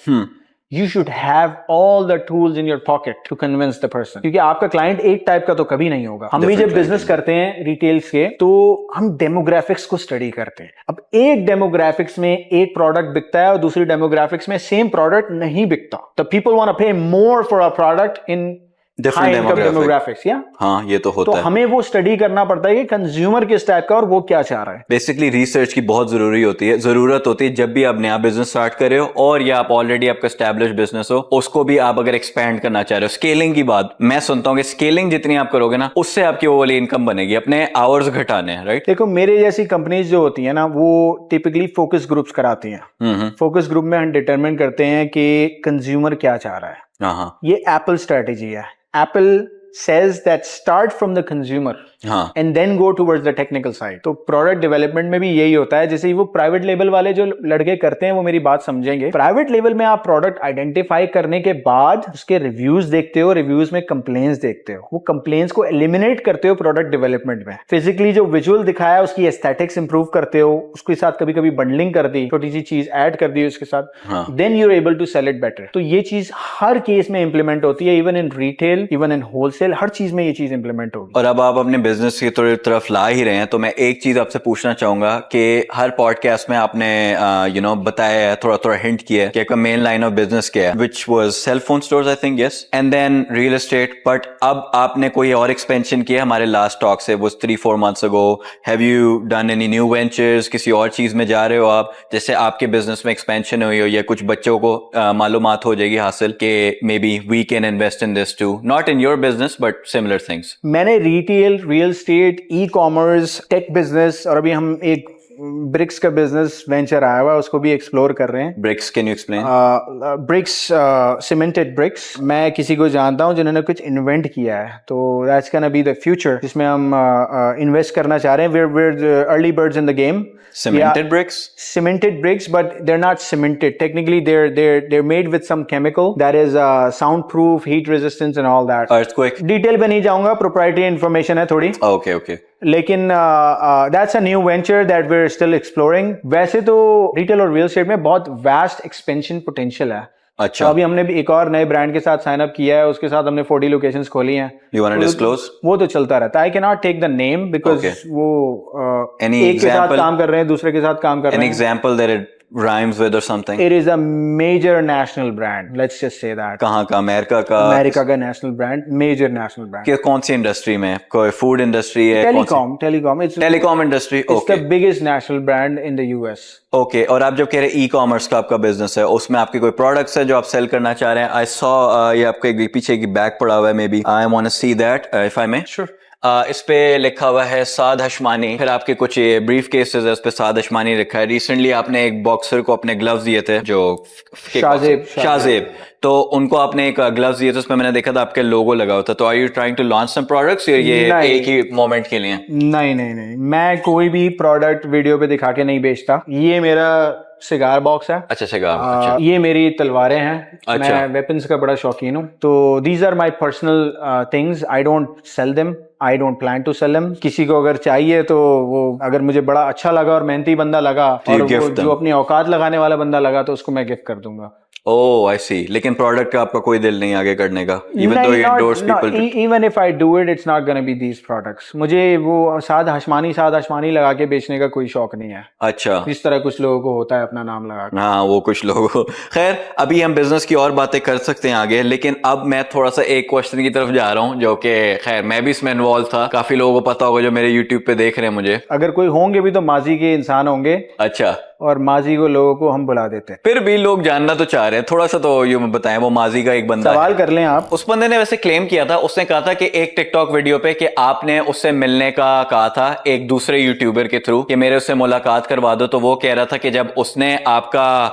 You should have all the tools in your pocket to convince the person, क्योंकि आपका क्लाइंट एक टाइप का तो कभी नहीं होगा। हम भी जब बिजनेस करते हैं रिटेल्स के, तो हम डेमोग्राफिक्स को स्टडी करते हैं। अब एक डेमोग्राफिक्स में एक प्रोडक्ट बिकता है और दूसरी डेमोग्राफिक्स में सेम प्रोडक्ट नहीं बिकता। तो पीपल वांट टू पे more for a product in different demographics. या हाँ, ये तो होता है। है। हमें वो स्टडी करना पड़ता है कि कंज्यूमर किस टाइप का और वो क्या चाह रहा है। बेसिकली रिसर्च की बहुत जरूरत होती है जब भी आप नया बिजनेस स्टार्ट कर रहे हो, और या आप ऑलरेडी आपका एस्टैब्लिश बिजनेस हो, उसको भी आप अगर एक्सपैंड करना चाह रहे हो। स्केलिंग की बात मैं सुनता हूँ कि स्केलिंग जितनी आप करोगे ना, उससे आपकी वो वाली इनकम बनेगी। अपने आवर्स घटाने हैं, राइट? देखो, मेरे जैसी कंपनीज जो होती है ना, वो टिपिकली फोकस ग्रुप्स कराती हैं। फोकस ग्रुप में हम डिटरमिन करते हैं कि कंज्यूमर क्या चाह रहा है। ये एप्पल स्ट्रेटेजी है। Apple says that start from the consumer and then go towards the technical side। तो प्रोडक्ट डेवलपमेंट में भी यही होता है। जैसे वो प्राइवेट लेवल वाले जो लड़के करते हैं वो मेरी बात समझेंगे। प्राइवेट लेवल में आप प्रोडक्ट आइडेंटिफाई करने के बाद उसके रिव्यूज देखते हो, रिव्यूज में कंप्लेंट्स देखते हो, वो कंप्लेंट्स को एलिमिनेट करते हो प्रोडक्ट डेवलपमेंट में। फिजिकली जो विजुअल दिखाया उसकी एस्थेटिक्स इंप्रूव करते हो, उसके साथ कभी कभी बंडलिंग कर दी, छोटी सी चीज ऐड कर दी उसके साथ, then you are able to sell it better. तो ये चीज हर केस में इंप्लीमेंट होती है, even in retail, even in wholesale, हर चीज में ये चीज इंप्लीमेंट होगी। और अब आप अपने बिजनेस की तरफ ला ही रहे हैं, तो मैं एक चीज आपसे पूछना चाहूंगा कि हर पॉडकास्ट में आपने बताया है, थोड़ा हिंट किया है कि आपका मेन लाइन ऑफ बिजनेस क्या है, which was cell phone stores, I think, yes, and then real estate. But अब आपने कोई और एक्सपेंशन किया? हमारे लास्ट टॉक से was 3-4 months ago। Have you done any new ventures? किसी और चीज में जा रहे हो आप, जैसे आपके बिजनेस में एक्सपेंशन हुई हो, या कुछ बच्चों को मालूमात हो जाएगी हासिल कि maybe we can invest in this too, not in your business but similar things? मैंने retail, real estate, e commerce, tech business, और अभी हम एक ब्रिक्स का बिजनेस वेंचर आया हुआ है, उसको भी एक्सप्लोर कर रहे हैं। Bricks, can you explain? Bricks, cemented bricks. मैं किसी को जानता हूं जिन्होंने कुछ इन्वेंट किया है, तो that's gonna be the future, जिसमें हम इन्वेस्ट करना चाह रहे हैं। we're early birds in the game। Cemented bricks? Cemented bricks, but they're not cemented. Technically, they're made with some chemical that is soundproof, heat resistance, and all that. Earthquake? Detail पे नहीं जाऊंगा, proprietary information है थोड़ी। Okay। लेकिन that's a new venture that we're still exploring। वैसे तो रिटेल और रियल एस्टेट में बहुत vast expansion potential है। अच्छा। तो अभी हमने भी एक और नए ब्रांड के साथ साइन अप किया है, उसके साथ हमने 40 लोकेशंस खोली हैं। You want to disclose? वो तो चलता रहता है। I cannot take the name because वो Any एक के साथ example? काम कर रहे हैं, दूसरे के साथ काम कर रहे An हैं। example that it rhymes with or something? It is a major national brand. Let's just say that. कहाँ का? अमेरिका का? अमेरिका का national brand, major national brand. कि कौन सी इंडस्ट्री में? कोई फूड इंडस्ट्री है? Telecom. It's telecom industry. It's the biggest national brand in the US. Okay. और आप जब कह रहे हैं ई कॉमर्स का आपका बिजनेस है, उसमें आपके कोई प्रोडक्ट्स है जो आप सेल करना चाह रहे हैं? आई सॉ ये आपका एक पीछे की बैग पड़ा हुआ है, maybe I want to see that if I may. Sure. इस पे लिखा हुआ है साद हशमानी, फिर आपके कुछ ये ब्रीफ केसेस है, उस पे साद हशमानी लिखा है. रिसेंटली आपने एक बॉक्सर को अपने ग्लव्स दिए थे, जो शाहजेब, तो उनको आपने एक ग्लव्स दिए थे, उसमें मैंने देखा था आपके लोगो लगा हुआ था. तो are you trying to launch some products या ये एक ही मोमेंट के लिए? नहीं, मैं कोई भी प्रोडक्ट वीडियो पे दिखा के नहीं बेचता. ये मेरा सिगार बॉक्स है. अच्छा, सिगार. अच्छा. ये मेरी तलवारें हैं. अच्छा. मैं वेपन्स का बड़ा शौकीन हूँ. तो these are my personal things. I don't sell them. I don't plan to sell them. किसी को अगर चाहिए तो वो, अगर मुझे बड़ा अच्छा लगा और मेहनती बंदा लगा और वो जो अपनी औकात लगाने वाला बंदा लगा, तो उसको मैं गिफ्ट कर दूंगा. Oh, I see. लेकिन प्रोडक्ट का आपका कोई दिल नहीं आगे करने का? Even though you endorse people. Even if I do it, it's not gonna be these products. मुझे वो साद हशमानी लगा के बेचने का कोई शौक नहीं है. अच्छा. जिस तरह कुछ लोगों को होता है अपना नाम लगा के. हाँ, वो कुछ लोगों को. खैर, अभी हम बिजनेस की और बातें कर सकते हैं आगे, लेकिन अब मैं थोड़ा सा एक क्वेश्चन की तरफ जा रहा हूँ, जो कि खैर मैं भी इसमें इन्वॉल्व था. काफी लोगों को पता होगा जो मेरे YouTube पे देख रहे हैं मुझे. अगर कोई होंगे भी तो माजी के इंसान होंगे. अच्छा. और माजी को लोगों को हम बुला देते हैं. फिर भी लोग जानना तो चाह रहे हैं, थोड़ा सा तो ये बताएं. वो माजी का एक बंदा सवाल कर लें आप. उस बंदे ने वैसे क्लेम किया था, उसने कहा था कि एक टिकटॉक वीडियो पे कि आपने उससे मिलने का कहा था एक दूसरे यूट्यूबर के थ्रू कि मेरे उससे मुलाकात करवा दो. तो वो कह रहा था कि जब उसने आपका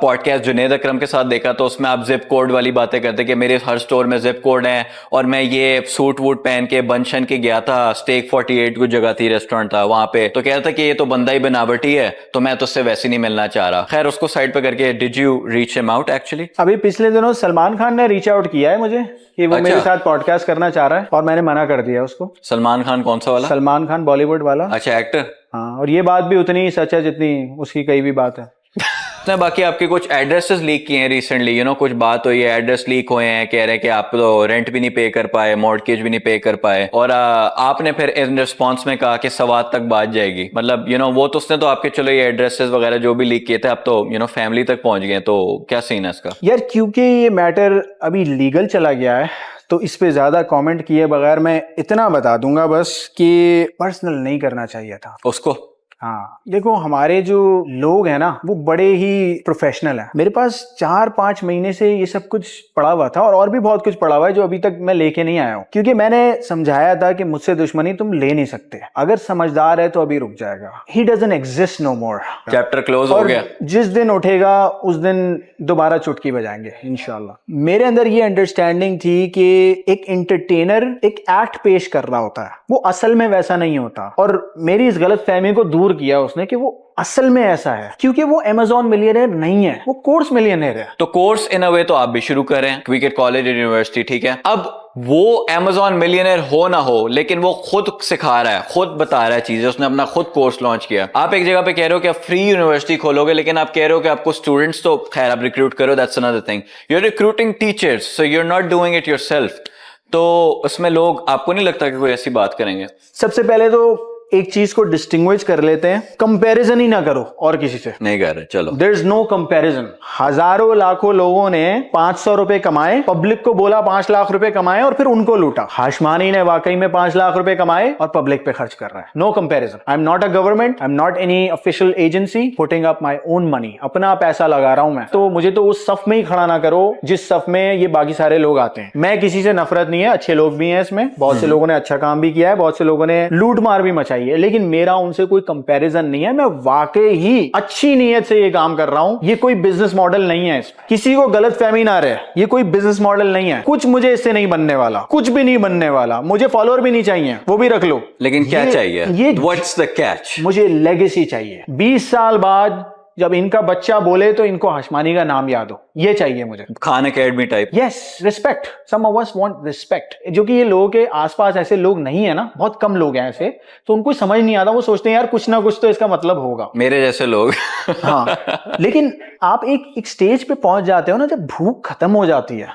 पॉडकास्ट जुनेद अकरम के साथ देखा, तो उसमें आप जिप कोड वाली बातें करते कि मेरे हर स्टोर में जिप कोड है, और मैं ये सूट वूट पहन के बंशन के गया था, स्टेक 48 को जगह थी, रेस्टोरेंट था वहां पे. तो कह रहा था कि ये तो बंदा ही बनावटी है, तो मैं तो उससे वैसे नहीं मिलना चाह रहा. खैर, उसको साइड पे करके did you reach him out? Actually अभी पिछले दिनों सलमान खान ने रीच आउट किया है मुझे कि वो मेरे साथ पॉडकास्ट करना चाह रहा है, और मैंने मना कर दिया उसको. सलमान खान कौन सा वाला? सलमान खान बॉलीवुड वाला. अच्छा, एक्टर. हाँ, और ये बात भी उतनी ही सच है जितनी उसकी कई भी बात है. बाकी आपके कुछ एड्रेसेस लीक किए हैं रिसेंटली, कुछ बात हुई है, एड्रेस लीक हुए हैं, कह रहे हैं कि आप तो रेंट भी नहीं पे कर पाए, मॉर्टगेज भी नहीं पे कर पाए, और आपने फिर इन रिस्पॉन्स में कहा कि सवात तक बात जाएगी. मतलब वो तो उसने तो आपके, चलो ये एड्रेसेस वगैरह जो भी लीक किए थे, आप तो फैमिली तक पहुंच गए, तो क्या सीन है इसका? यार, क्योंकि ये मैटर अभी लीगल चला गया है, तो इस पे ज्यादा कमेंट किए बगैर मैं इतना बता दूंगा बस कि पर्सनल नहीं करना चाहिए था उसको. हाँ, देखो, हमारे जो लोग हैं ना, वो बड़े ही प्रोफेशनल हैं. मेरे पास 4-5 महीने से ये सब कुछ पड़ा हुआ था, और भी बहुत कुछ पड़ा हुआ है जो अभी तक मैं लेके नहीं आया हूँ, क्योंकि मैंने समझाया था कि मुझसे दुश्मनी तुम ले नहीं सकते. अगर समझदार है तो अभी रुक जाएगा. He doesn't exist no more. Chapter close हो गया. जिस दिन उठेगा उस दिन दोबारा चुटकी बजाएंगे इंशाल्लाह. मेरे अंदर ये अंडरस्टैंडिंग थी कि एक एंटरटेनर एक एक्ट पेश कर रहा होता है, वो असल में वैसा नहीं होता. और मेरी इस गलत फहमी को दूर किया उसने कि वो असल में ऐसा है, क्योंकि वो अमेज़न मिलियनेयर नहीं है, वो कोर्स मिलियनेयर है. तो कोर्स इन अ वे तो आप भी शुरू करें, क्रिकेट कॉलेज और यूनिवर्सिटी, ठीक है. अब वो अमेज़न मिलियनेयर हो ना हो, लेकिन वो खुद सिखा रहा है, खुद बता रहा है चीजें, उसने अपना खुद कोर्स लॉन्च किया. आप एक जगह पे कह रहे हो कि आप फ्री यूनिवर्सिटी खोलोगे, लेकिन आप कह रहे हो कि आपको स्टूडेंट्स तो खैर आप रिक्रूट करो, that's another thing. You are recruiting teachers, so you are not doing it yourself. तो उसमें लोग, आपको नहीं लगता कि कोई ऐसी बात करेंगे? सबसे पहले तो एक चीज को डिस्टिंग्विश कर लेते हैं, कंपैरिजन ही ना करो और किसी से. नहीं कर रहे, चलो. There is no comparison. हजारों लाखों लोगों ने 500 रुपए कमाए, पब्लिक को बोला 5 लाख रुपए कमाए, और फिर उनको लूटा. हाशमानी ने वाकई में 5 लाख रुपए कमाए और पब्लिक पे खर्च कर रहा है. No comparison. I am not a government, I am not any official agency putting up my own money. अपना पैसा लगा रहा हूं मैं, तो मुझे तो उस सफ में ही खड़ा ना करो जिस सफ में ये बाकी सारे लोग आते हैं. मैं किसी से नफरत नहीं है, अच्छे लोग भी हैं इसमें, बहुत से लोगों ने अच्छा काम भी किया है, बहुत से लोगों ने लूट मार भी मचाई है, लेकिन मेरा उनसे कोई कंपैरिजन नहीं है. मैं वाकई ही अच्छी नीयत से ये काम कर रहा हूं. ये कोई बिजनेस मॉडल नहीं है, किसी को गलत फहमी ना रहे. ये कोई बिजनेस मॉडल नहीं है. कुछ मुझे इससे नहीं बनने वाला, कुछ भी नहीं बनने वाला. मुझे फॉलोअर भी नहीं चाहिए, वो भी रख लो. लेकिन क्या चाहिए? ये व्हाट्स द कैच? मुझे लेगेसी चाहिए. 20 साल बाद जब इनका बच्चा बोले तो इनको हशमानी का नाम याद हो, ये चाहिए मुझे. Khan academy type. Yes, respect. Some of us want respect, जो कि ये लोगों के आसपास ऐसे लोग नहीं है ना, बहुत कम लोग हैं ऐसे, तो उनको समझ नहीं आता. वो सोचते हैं यार कुछ ना कुछ तो इसका मतलब होगा, मेरे जैसे लोग. हाँ, लेकिन आप एक स्टेज पे पहुंच जाते हो ना, जब भूख खत्म हो जाती है,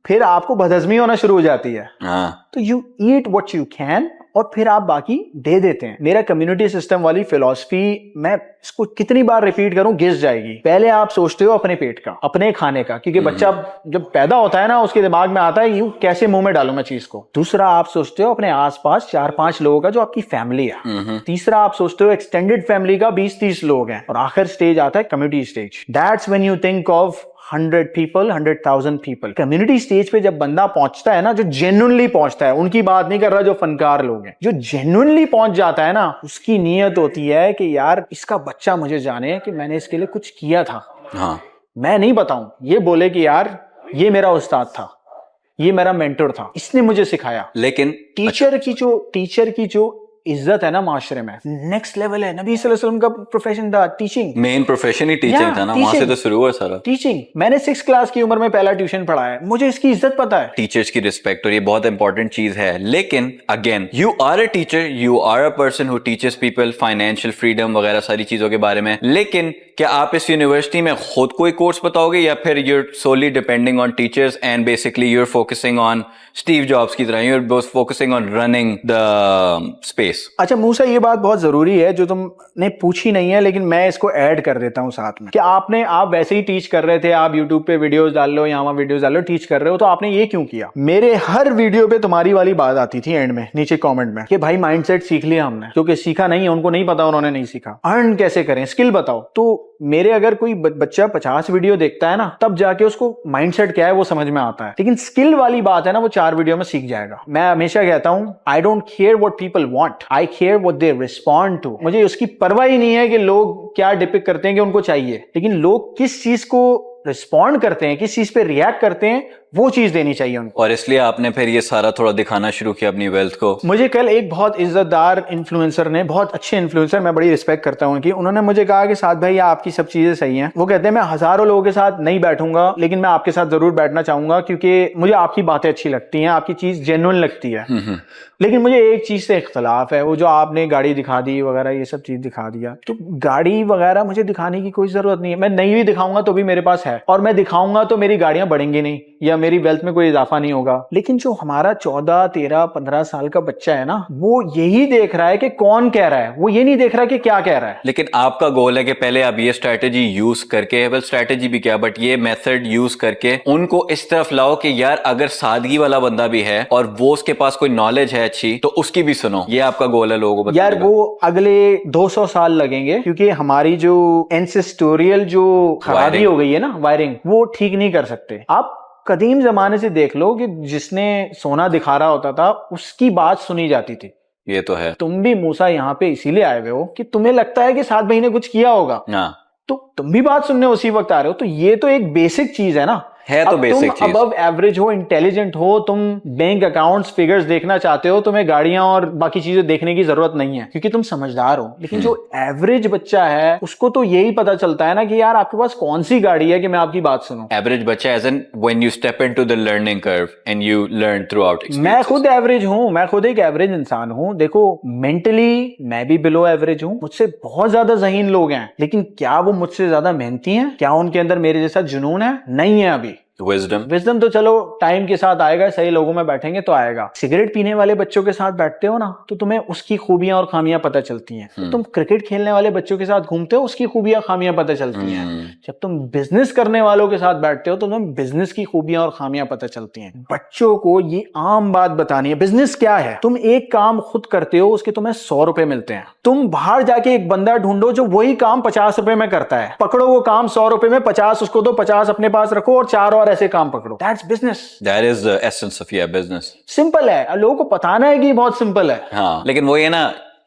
फिर आपको बदहजमी होना शुरू हो जाती है। हाँ। तो you eat what you can और फिर आप बाकी दे देते हैं। मेरा कम्युनिटी सिस्टम वाली फिलॉसफी, मैं इसको कितनी बार रिपीट करूं घिस जाएगी। पहले आप सोचते हो अपने पेट का, अपने खाने का, क्योंकि बच्चा जब पैदा होता है ना उसके दिमाग में आता है यू कैसे मुंह में डालूं मैं चीज को। दूसरा आप सोचते हो अपने आसपास 4-5 लोगों का जो आपकी फैमिली है। तीसरा आप सोचते हो एक्सटेंडेड फैमिली का 20-30 लोग हैं। और आखिर स्टेज आता है community stage. That's when you think of 100 people, 100,000 people। Community stage पे जब बंदा पहुंचता है ना, जो जेन्युइनली पहुंचता है, उनकी बात नहीं कर रहा जो फनकार लोग हैं, जो जेन्युइनली पहुंच जाता है ना, उसकी नीयत होती है कि यार इसका बच्चा मुझे जाने कि मैंने इसके लिए कुछ किया था। हाँ। मैं नहीं बताऊं, ये बोले कि यार ये मेरा उस्ताद था, ये मेरा मेंटर था, इसने मुझे सिखाया। लेकिन टीचर की जो इज्जत है ना माशरे में, नेक्स्ट लेवल है। नबी सल्लल्लाहु अलैहि वसल्लम का प्रोफेशन था टीचिंग। मेन प्रोफेशन ही टीचिंग था ना, वहां से तो शुरू हुआ सारा टीचिंग। मैंने 6th क्लास की उम्र में पहला ट्यूशन पढ़ाया है, मुझे इसकी इज्जत पता है। टीचर्स की रिस्पेक्ट, और ये बहुत इंपॉर्टेंट चीज है। लेकिन again, you are a teacher, you are a person who teaches people financial freedom वगैरह सारी चीजों के बारे में। लेकिन क्या आप इस यूनिवर्सिटी में खुद कोई कोर्स बताओगे, या फिर you're solely depending on teachers and basically you're focusing on Steve Jobs की तरह, you're focusing on running the space? अच्छा मूसा, ये बात बहुत जरूरी है जो तुमने पूछी नहीं है, लेकिन मैं इसको ऐड कर देता हूं साथ में कि आप वैसे ही टीच कर रहे थे, आप यूट्यूब पे वीडियोस डाल लो या वहां वीडियोस डाल लो, टीच कर रहे हो, तो आपने ये क्यों किया? मेरे हर वीडियो पे तुम्हारी वाली बात आती थी एंड में, नीचे कमेंट में, कि भाई माइंडसेट सीख लिया हमने, क्योंकि सीखा नहीं है, उनको नहीं पता, उन्होंने नहीं सीखा। अर्न कैसे करें, स्किल बताओ। तो मेरे अगर कोई बच्चा 50 वीडियो देखता है ना, तब जाके उसको माइंडसेट क्या है वो समझ में आता है। लेकिन स्किल वाली बात है ना, वो 4 वीडियो में सीख जाएगा। मैं हमेशा कहता हूं, I don't care what people want, I care what they respond to. मुझे उसकी परवाह ही नहीं है कि लोग क्या डिपिक्ट करते हैं कि उनको चाहिए, लेकिन लोग किस चीज को रिस्पॉन्ड करते हैं, किस चीज पे रिएक्ट करते हैं, वो चीज देनी चाहिए उनको। और इसलिए आपने फिर ये सारा थोड़ा दिखाना शुरू किया अपनी वेल्थ को। मुझे कल एक बहुत इज्जतदार इन्फ्लुएंसर ने, बहुत अच्छे इन्फ्लुएंसर, मैं बड़ी रिस्पेक्ट करता हूं उनकी, उन्होंने मुझे कहा कि साथ भाई आपकी सब चीजें सही हैं। वो कहते हैं मैं हजारों लोगों के साथ नहीं बैठूंगा, लेकिन मैं आपके साथ जरूर बैठना चाहूंगा, क्योंकि मुझे आपकी बातें अच्छी लगती हैं, आपकी चीज जेन्युइन लगती है। लेकिन मुझे एक चीज से इख्तलाफ है, वो जो आपने गाड़ी दिखा दी वगैरह, ये सब चीज दिखा दिया, तो गाड़ी वगैरह मुझे दिखाने की कोई जरूरत नहीं है। मैं नहीं भी दिखाऊंगा तो भी मेरे पास है, और मैं दिखाऊंगा तो मेरी गाड़ियां बढ़ेंगी नहीं या मेरी वेल्थ में कोई इजाफा नहीं होगा। लेकिन जो हमारा 14, 13, 15 साल का बच्चा है ना, वो यही देख रहा है कि कौन कह रहा है, वो ये नहीं देख रहा कि क्या कह रहा है। लेकिन आपका गोल है कि पहले आप ये स्ट्रैटेजी यूज करके, वेल स्ट्रैटेजी भी क्या, बट ये मेथड यूज करके उनको इस तरफ लाओ कि यार अगर सादगी वाला बंदा भी है और वो उसके पास कोई नॉलेज है अच्छी, तो उसकी भी सुनो। ये आपका गोल है लोगों को बताने यार का। वो अगले 200 साल लगेंगे, क्योंकि हमारी जो एंसेस्टोरियल जो खराबी हो गई है ना, वायरिंग, वो ठीक नहीं कर सकते। आप कदीम जमाने से देख लो कि जिसने सोना दिखा रहा होता था उसकी बात सुनी जाती थी। ये तो है। तुम भी मूसा यहाँ पे इसीलिए आए हुए हो कि तुम्हें लगता है कि 7 भाई ने कुछ किया होगा, तो तुम भी बात सुनने उसी वक्त आ रहे हो। तो ये तो एक बेसिक चीज है ना, है तो बेसिक चीज। अबव एवरेज हो, इंटेलिजेंट हो, तुम बैंक अकाउंट्स फिगर्स देखना चाहते हो, तुम्हें गाड़ियां और बाकी चीजें देखने की जरूरत नहीं है, क्योंकि तुम समझदार हो। लेकिन जो एवरेज बच्चा है उसको तो यही पता चलता है ना कि यार आपके पास कौन सी गाड़ी है कि मैं आपकी बात सुनूं। एवरेज बच्चा as and when you step into the learning curve and you learn throughout. मैं खुद एवरेज हूं, मैं खुद एक एवरेज इंसान हूं। देखो मेंटली मैं भी बिलो एवरेज हूं, मुझसे बहुत ज्यादा ज़हीन लोग हैं, लेकिन क्या वो मुझसे ज्यादा मेहनती हैं? क्या उनके अंदर मेरे जैसा जुनून है? नहीं है अभी। विजडम तो चलो टाइम के साथ आएगा, सही लोगों में बैठेंगे तो आएगा। सिगरेट पीने वाले बच्चों के साथ बैठते हो ना, तो तुम्हें उसकी खूबियां और खामियां पता चलती हैं। तो तुम क्रिकेट खेलने वाले बच्चों के साथ घूमते हो, उसकी खूबियां खामियां पता चलती हैं। जब तुम बिजनेस करने वालों के साथ बैठते हो तो तुम्हें बिजनेस की खूबियां और खामियां पता चलती हैं। बच्चों को ये आम बात बतानी है, बिजनेस क्या है। तुम एक काम खुद करते हो, उसके तुम्हें 100 रुपए मिलते हैं। तुम बाहर जाके एक बंदा ढूंढो जो वही काम 50 रुपए में करता है, पकड़ो वो काम 100 रुपए में, 50 उसको दो, 50 अपने पास रखो और 4 और ऐसे काम पकड़ो। That's business. That is the essence of your business. Simple है, लोगों को बताना है कि बहुत सिंपल है। हाँ, लेकिन वो ये ना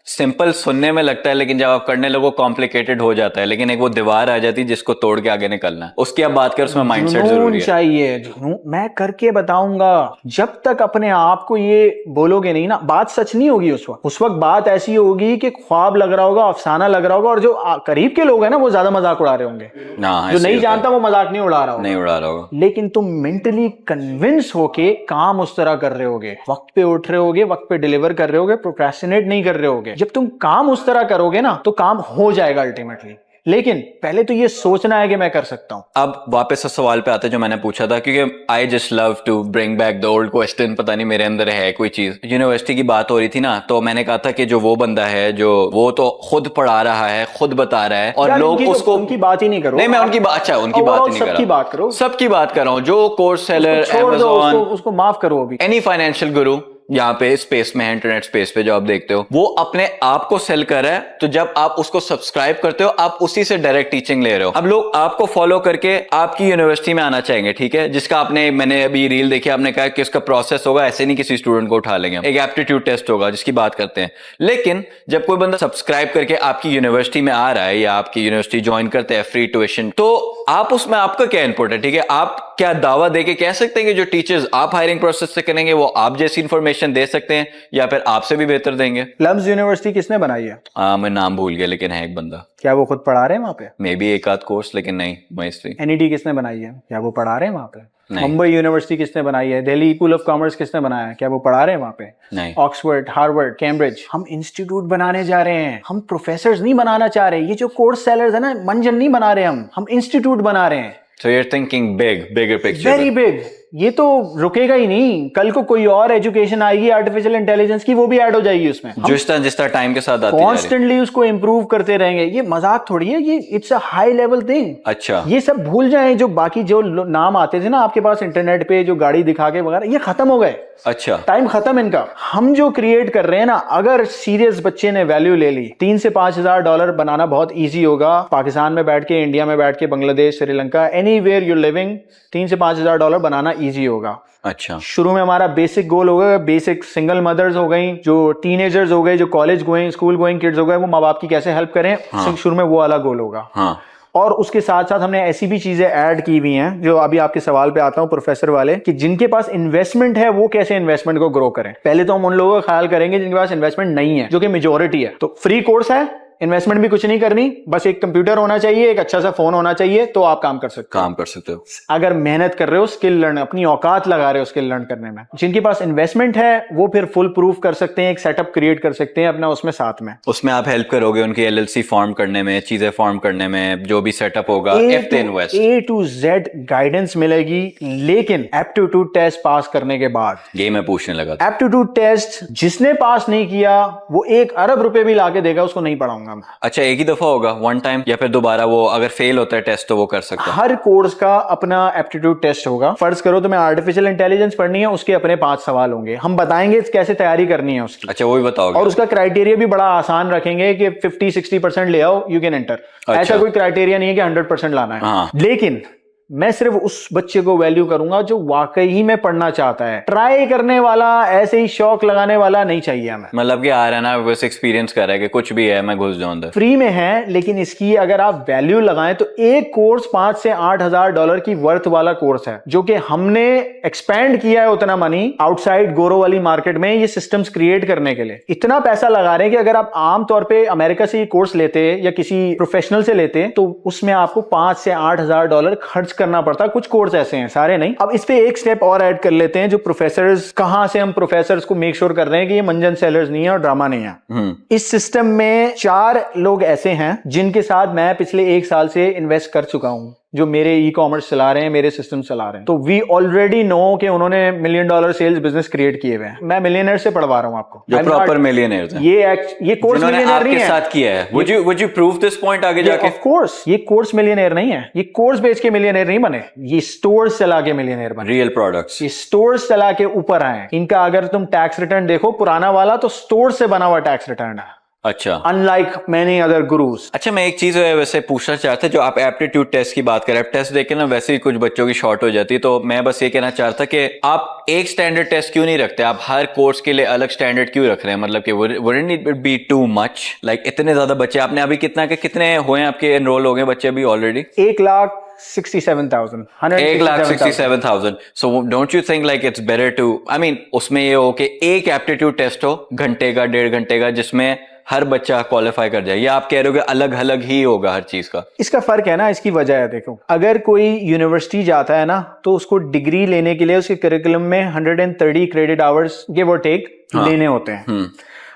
सिंपल सुनने में लगता है, लेकिन जब आप करने लगो कॉम्प्लिकेटेड हो जाता है। लेकिन एक वो दीवार आ जाती है जिसको तोड़ के आगे निकलना है, उसकी आप बात कर, उसमें माइंडसेट जरूरी है। चाहिए मैं करके बताऊंगा। जब तक अपने आप को ये बोलोगे नहीं ना, बात सच नहीं होगी। उस वक्त बात ऐसी होगी कि ख्वाब लग रहा होगा, अफसाना लग रहा होगा, और जो करीब के लोग हैं ना वो ज्यादा मजाक उड़ा रहे होंगे। जो नहीं जानता वो मजाक नहीं उड़ा रहा होगा। लेकिन तुम मेंटली कन्विंस होके काम उस तरह कर रहे होगे, वक्त पे उठ रहे होगे, वक्त पे डिलीवर कर रहे होगे, प्रोक्रेस्टिनेट नहीं कर रहे होगे। जब तुम काम उस तरह करोगे ना तो काम हो जाएगा अल्टीमेटली। लेकिन पहले तो ये सोचना है कि मैं कर सकता हूँ। अब वापस उस सवाल पे आते जो मैंने पूछा था, क्योंकि I just love to bring back the old question. पता नहीं मेरे अंदर है कोई चीज। यूनिवर्सिटी की बात हो रही थी ना, तो मैंने कहा था कि जो वो बंदा है जो वो तो खुद पढ़ा रहा है, खुद बता रहा है, और लोग उसको उनकी बात ही नहीं करो। नहीं, मैं उनकी बात, अच्छा उनकी बात ही नहीं कर रहा, सबकी बात करो, सबकी बात कर रहा हूँ। जो कोर्स सेलर, Amazon, उसको माफ करो। अभी एनी फाइनेंशियल गुरु यहाँ पे स्पेस में है, इंटरनेट स्पेस पे जो आप देखते हो, वो अपने आप को सेल कर रहा है। तो जब आप उसको सब्सक्राइब करते हो, आप उसी से डायरेक्ट टीचिंग ले रहे हो। अब लोग आपको फॉलो करके आपकी यूनिवर्सिटी में आना चाहेंगे, ठीक है, जिसका मैंने अभी रील देखी, आपने कहा कि उसका प्रोसेस होगा, ऐसे नहीं किसी स्टूडेंट को उठा लेंगे। एक एप्टीट्यूड टेस्ट होगा जिसकी बात करते हैं। लेकिन जब कोई बंदा सब्सक्राइब करके आपकी यूनिवर्सिटी में आ रहा है या आपकी यूनिवर्सिटी ज्वाइन करते हैं फ्री ट्यूशन, तो आप उसमें आपका क्या इनपुट है, ठीक है? आप क्या दावा देके कह सकते हैं कि जो टीचर्स आप हायरिंग प्रोसेस से करेंगे वो आप जैसी इंफॉर्मेशन दे सकते हैं, या फिर आपसे भी बेहतर देंगे? लम्स यूनिवर्सिटी किसने बनाई है? मैं नाम भूल गया, लेकिन है एक बंदा। क्या वो खुद पढ़ा रहे हैं वहां पे? मे बी एक आध कोर्स, लेकिन नहीं मोस्टली। एनईटी किसने बनाई है? क्या वो पढ़ा रहे हैं वहां पे? नहीं। मुंबई यूनिवर्सिटी किसने बनाई है? दिल्ली स्कूल ऑफ कॉमर्स किसने बनाया है? क्या वो पढ़ा रहे हैं वहां पे? नहीं। Oxford, Harvard, Cambridge. हम इंस्टीट्यूट बनाने जा रहे हैं, हम प्रोफेसर्स नहीं बनाना चाह रहे। ये जो कोर्स सेलर्स है ना, मंजन नहीं बना रहे, हम इंस्टीट्यूट बना रहे हैं। So you're thinking big, bigger picture. Very big. ये तो रुकेगा ही नहीं। कल को कोई और एजुकेशन आएगी आर्टिफिशियल इंटेलिजेंस की, वो भी ऐड हो जाएगी उसमें। जिस तरह टाइम के साथ आती जा रही है। कॉन्स्टेंटली उसको इम्प्रूव करते रहेंगे। ये मजाक थोड़ी है, ये it's a high level thing. अच्छा, ये सब भूल जाएं। जो बाकी जो नाम आते थे ना आपके पास इंटरनेट पे, जो गाड़ी दिखा के वगैरह, ये खत्म हो गए। अच्छा, टाइम खत्म इनका। हम जो क्रिएट कर रहे हैं ना, अगर सीरियस बच्चे ने वैल्यू ले ली, $3,000 से $5,000 बनाना बहुत इजी होगा। पाकिस्तान में बैठ के, इंडिया में बैठ के, Bangladesh, Sri Lanka, anywhere you living, $3,000 से $5,000 बनाना इजी होगा। अच्छा, शुरू में हमारा बेसिक गोल होगा, बेसिक सिंगल मदर्स हो गई, जो टीनेजर्स हो गए, जो college going, school going kids हो गए, वो माँ बाप की कैसे हेल्प करें। हाँ। शुरू में वो वाला गोल होगा। हाँ। और उसके साथ साथ हमने ऐसी भी चीजें ऐड की हुई हैं, जो अभी आपके सवाल पे आता हूं प्रोफेसर वाले, कि जिनके पास इन्वेस्टमेंट है वो कैसे इन्वेस्टमेंट को ग्रो करें। पहले तो हम उन लोगों का ख्याल करेंगे जिनके पास इन्वेस्टमेंट नहीं है, जो कि मेजोरिटी है। तो फ्री कोर्स है, इन्वेस्टमेंट भी कुछ नहीं करनी, बस एक कंप्यूटर होना चाहिए, एक अच्छा सा फोन होना चाहिए, तो आप काम कर सकते हो। अगर मेहनत कर रहे हो, स्किल लर्न, अपनी औकात लगा रहे हो स्किल लर्न करने में। जिनके पास इन्वेस्टमेंट है वो फिर फुल प्रूफ कर सकते हैं, एक सेटअप क्रिएट कर सकते हैं अपना, उसमें साथ में उसमें आप हेल्प करोगे उनकी एलएलसी फॉर्म करने में, चीजें फॉर्म करने में, जो भी सेटअप होगा। If they invest, A to Z guidance मिलेगी। लेकिन एप्टीट्यूड टेस्ट पास करने के बाद, ये मैं पूछने लगा था, एप्टीट्यूड टेस्ट जिसने पास नहीं किया वो $1 अरब भी लाके देगा, उसको नहीं पढ़ाऊंगा मैं। अच्छा, एक ही दफा होगा, वन टाइम, या फिर दोबारा वो अगर फेल होता है टेस्ट तो वो कर सकता है? हर कोर्स का अपना एप्टीट्यूड टेस्ट होगा। फर्ज करो तुम्हें आर्टिफिशियल इंटेलिजेंस पढ़नी है, उसके अपने 5 सवाल होंगे, हम बताएंगे कैसे तैयारी करनी है उसकी। अच्छा, वो भी बताओगे? और उसका क्राइटेरिया भी बड़ा आसान रखेंगे कि 50-60% ले आओ, यू कैन एंटर। ऐसा कोई क्राइटेरिया नहीं है कि 100% लाना है। हाँ। लेकिन मैं सिर्फ उस बच्चे को वैल्यू करूंगा जो वाकई ही में पढ़ना चाहता है। ट्राई करने वाला, ऐसे ही शौक लगाने वाला नहीं चाहिए हमें। मतलब कि आ रहा है ना, बस एक्सपीरियंस कर रहा है कि कुछ भी है मैं घुस जाऊं अंदर। फ्री में है, लेकिन इसकी अगर आप वैल्यू लगाएं तो एक कोर्स $5,000 से $8,000 की वर्थ वाला कोर्स है, जो कि हमने एक्सपेंड किया है उतना मनी आउटसाइड गोरो वाली मार्केट में ये सिस्टम्स क्रिएट करने के लिए। इतना पैसा लगा रहे हैं कि अगर आप आमतौर पर अमेरिका से ये कोर्स लेते या किसी प्रोफेशनल से लेते तो उसमें आपको $5,000 से $8,000 खर्च करना पड़ता। कुछ कोर्स ऐसे हैं, सारे नहीं। अब इस पे एक स्टेप और ऐड कर लेते हैं, जो प्रोफेसर्स, कहां से हम प्रोफेसर्स को मेक श्योर कर रहे हैं कि ये मंजन सेलर्स नहीं है और ड्रामा नहीं है। इस सिस्टम में 4 लोग ऐसे हैं जिनके साथ मैं पिछले 1 साल से इन्वेस्ट कर चुका हूं, जो मेरे ई कॉमर्स चला रहे हैं, मेरे सिस्टम चला रहे हैं। तो वी ऑलरेडी नो कि उन्होंने $1 मिलियन सेल्स बिजनेस क्रिएट किए हुए हैं। मैं मिलियनर से पढ़वा रहा हूं आपको, जो प्रॉपर मिलियनर है। ये कोर्स मिलियनर नहीं है, साथ किया है। Would you prove this point आगे जाके? ऑफ कोर्स ये कोर्स मिलियनर नहीं है। ये कोर्स बेच के मिलियनर नहीं बने, ये स्टोर्स चला के मिलियनर बने। रियल प्रोडक्ट्स, ये स्टोर्स चला के ऊपर आए। इनका अगर तुम टैक्स रिटर्न देखो पुराना वाला, तो स्टोर से बना हुआ टैक्स रिटर्न है। अच्छा, अनलाइक मैनी अदर गुरुज। अच्छा, मैं एक चीज वैसे पूछना चाहता, जो आप एप्टीट्यूड टेस्ट की बात करें, टेस्ट देख के ना वैसे ही कुछ बच्चों की शॉर्ट हो जाती है, तो मैं बस ये कहना चाहता कि आप एक स्टैंडर्ड टेस्ट क्यों नहीं रखते? आप हर कोर्स के लिए अलग स्टैंडर्ड क्यों रख रहे हैं? मतलब कि wouldn't it be too much? Like इतने ज्यादा बच्चे आपने अभी कितने हुए हैं आपके, एनरोल हो गए बच्चे अभी already? 1,67,000। 1,67,000। So don't you think like it's better to, I mean, उसमें ये हो कि एक एप्टीट्यूड टेस्ट हो घंटे का, 1.5 घंटे का, जिसमें हर बच्चा क्वालिफाई कर जाए, या आप कह रहे हो कि अलग अलग ही होगा हर चीज का? इसका फर्क है ना, इसकी वजह है। देखो, अगर कोई यूनिवर्सिटी जाता है ना, तो उसको डिग्री लेने के लिए उसके करिकुलम में 130 क्रेडिट आवर्स गिव और टेक लेने होते हैं।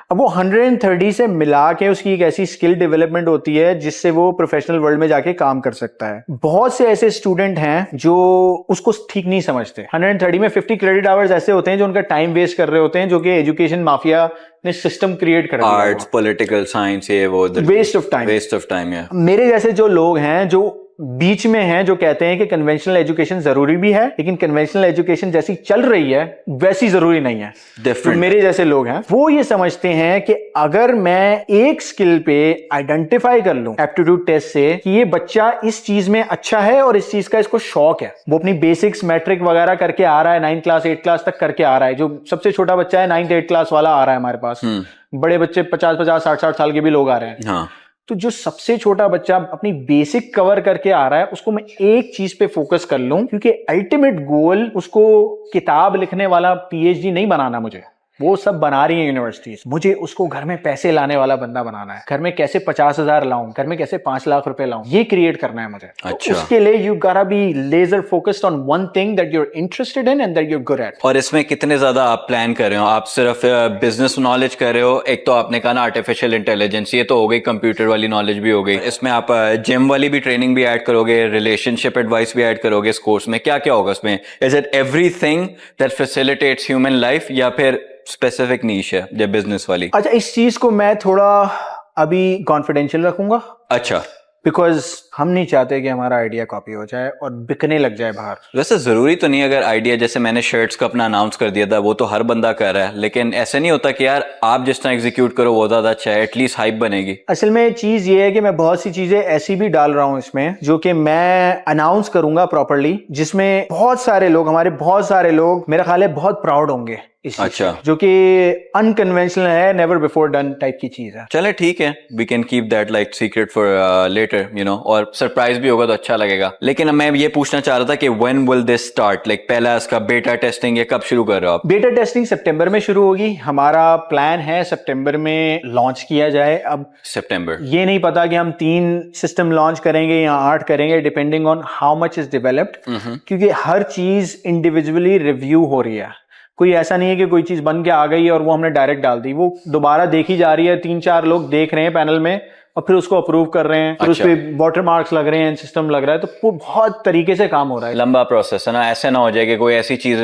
अब वो 130 से मिला के उसकी एक ऐसी स्किल डेवलपमेंट होती है जिससे वो प्रोफेशनल वर्ल्ड में जाके काम कर सकता है। बहुत से ऐसे स्टूडेंट हैं जो उसको ठीक नहीं समझते। 130 में 50 क्रेडिट आवर्स ऐसे होते हैं जो उनका टाइम वेस्ट कर रहे होते हैं, जो कि एजुकेशन माफिया ने सिस्टम क्रिएट कर दिया। आर्ट्स, पॉलिटिकल साइंस, ये वो वेस्ट ऑफ टाइम। या मेरे जैसे जो लोग हैं जो बीच में हैं, जो कहते हैं कि कन्वेंशनल एजुकेशन जरूरी भी है लेकिन कन्वेंशनल एजुकेशन जैसी चल रही है वैसी जरूरी नहीं है, तो मेरे जैसे लोग हैं वो ये समझते हैं कि अगर मैं एक स्किल पे आइडेंटिफाई कर लूं एप्टीट्यूड टेस्ट से कि ये बच्चा इस चीज में अच्छा है और इस चीज का इसको शौक है, वो अपनी बेसिक्स मैट्रिक वगैरह करके आ रहा है, 9 क्लास 8 क्लास तक करके आ रहा है, जो सबसे छोटा बच्चा है 9th 8 क्लास वाला आ रहा है हमारे पास, बड़े बच्चे 50-50 60-60 साल के भी लोग आ रहे हैं। हाँ। तो जो सबसे छोटा बच्चा अपनी बेसिक कवर करके आ रहा है उसको मैं एक चीज पे फोकस कर लूं, क्योंकि अल्टीमेट गोल उसको किताब लिखने वाला पीएचडी नहीं बनाना, मुझे वो सब बना रही है यूनिवर्सिटीज, मुझे उसको घर में पैसे लाने वाला बंदा बनाना है, घर में कैसे 50,000 लाऊं, घर में कैसे 5 लाख रुपए लाऊं, ये क्रिएट करना है मुझे। अच्छा। तो उसके लिए you gotta be laser focused on one thing that you are interested in and that you are good at. और इसमें कितने ज्यादा आप प्लान कर रहे हो? आप सिर्फ बिजनेस नॉलेज कर रहे हो? एक तो आपने कहा ना आर्टिफिशियल इंटेलिजेंस, ये तो हो गई, कंप्यूटर वाली नॉलेज भी हो गई, इसमें आप जिम वाली भी ट्रेनिंग भी ऐड करोगे, रिलेशनशिप एडवाइस भी ऐड करोगे इस कोर्स में? क्या क्या होगा इसमें? Is it everything that facilitates human life या फिर स्पेसिफिक नीश है जो बिजनेस वाली? अच्छा, इस चीज को मैं थोड़ा अभी कॉन्फिडेंशियल रखूंगा। अच्छा। बिकॉज हम नहीं चाहते कि हमारा आइडिया कॉपी हो जाए और बिकने लग जाए बाहर। वैसे जरूरी तो नहीं, अगर आइडिया जैसे मैंने शर्ट्स का अपना अनाउंस कर दिया था वो तो हर बंदा कर रहा है, लेकिन ऐसे नहीं होता कि यार आप जिस तरह एग्जीक्यूट करो वो ज्यादा अच्छा है, एटलीस्ट हाइप बनेगी। असल में चीज ये है कि मैं बहुत सी चीजें ऐसी भी डाल रहा हूं इसमें जो कि मैं अनाउंस करूंगा प्रॉपर्ली, जिसमें बहुत सारे लोग, हमारे बहुत सारे लोग मेरा ख्याल है बहुत प्राउड होंगे। अच्छा। जो कि अनकन्वेंशनल है, नेवर बिफोर डन टाइप की चीज है। चले ठीक है, we can keep that like secret for later, you know, और सरप्राइज भी होगा तो अच्छा लगेगा। लेकिन मैं ये पूछना चाह रहा था कि when will this start, like पहला इसका बेटा टेस्टिंग ये कब शुरू कर रहे हो आप? बेटा टेस्टिंग सितंबर में शुरू होगी, हमारा प्लान है सितंबर में लॉन्च किया जाए। अब सितंबर, ये नहीं पता कि हम 3 सिस्टम लॉन्च करेंगे या 8 करेंगे, depending on how much is developed, क्योंकि हर चीज इंडिविजुअली रिव्यू हो रही है। कोई ऐसा नहीं है कि कोई चीज बन के आ गई और वो हमने डायरेक्ट डाल दी, वो दोबारा देखी जा रही है, 3-4 लोग देख रहे हैं पैनल में और फिर उसको अप्रूव कर रहे हैं, फिर उस पे वाटर मार्क्स लग रहे हैं, सिस्टम लग रहा है, तो वो बहुत तरीके से काम हो रहा है। लंबा प्रोसेस है ना, ऐसे ना हो जाए कि कोई ऐसी चीज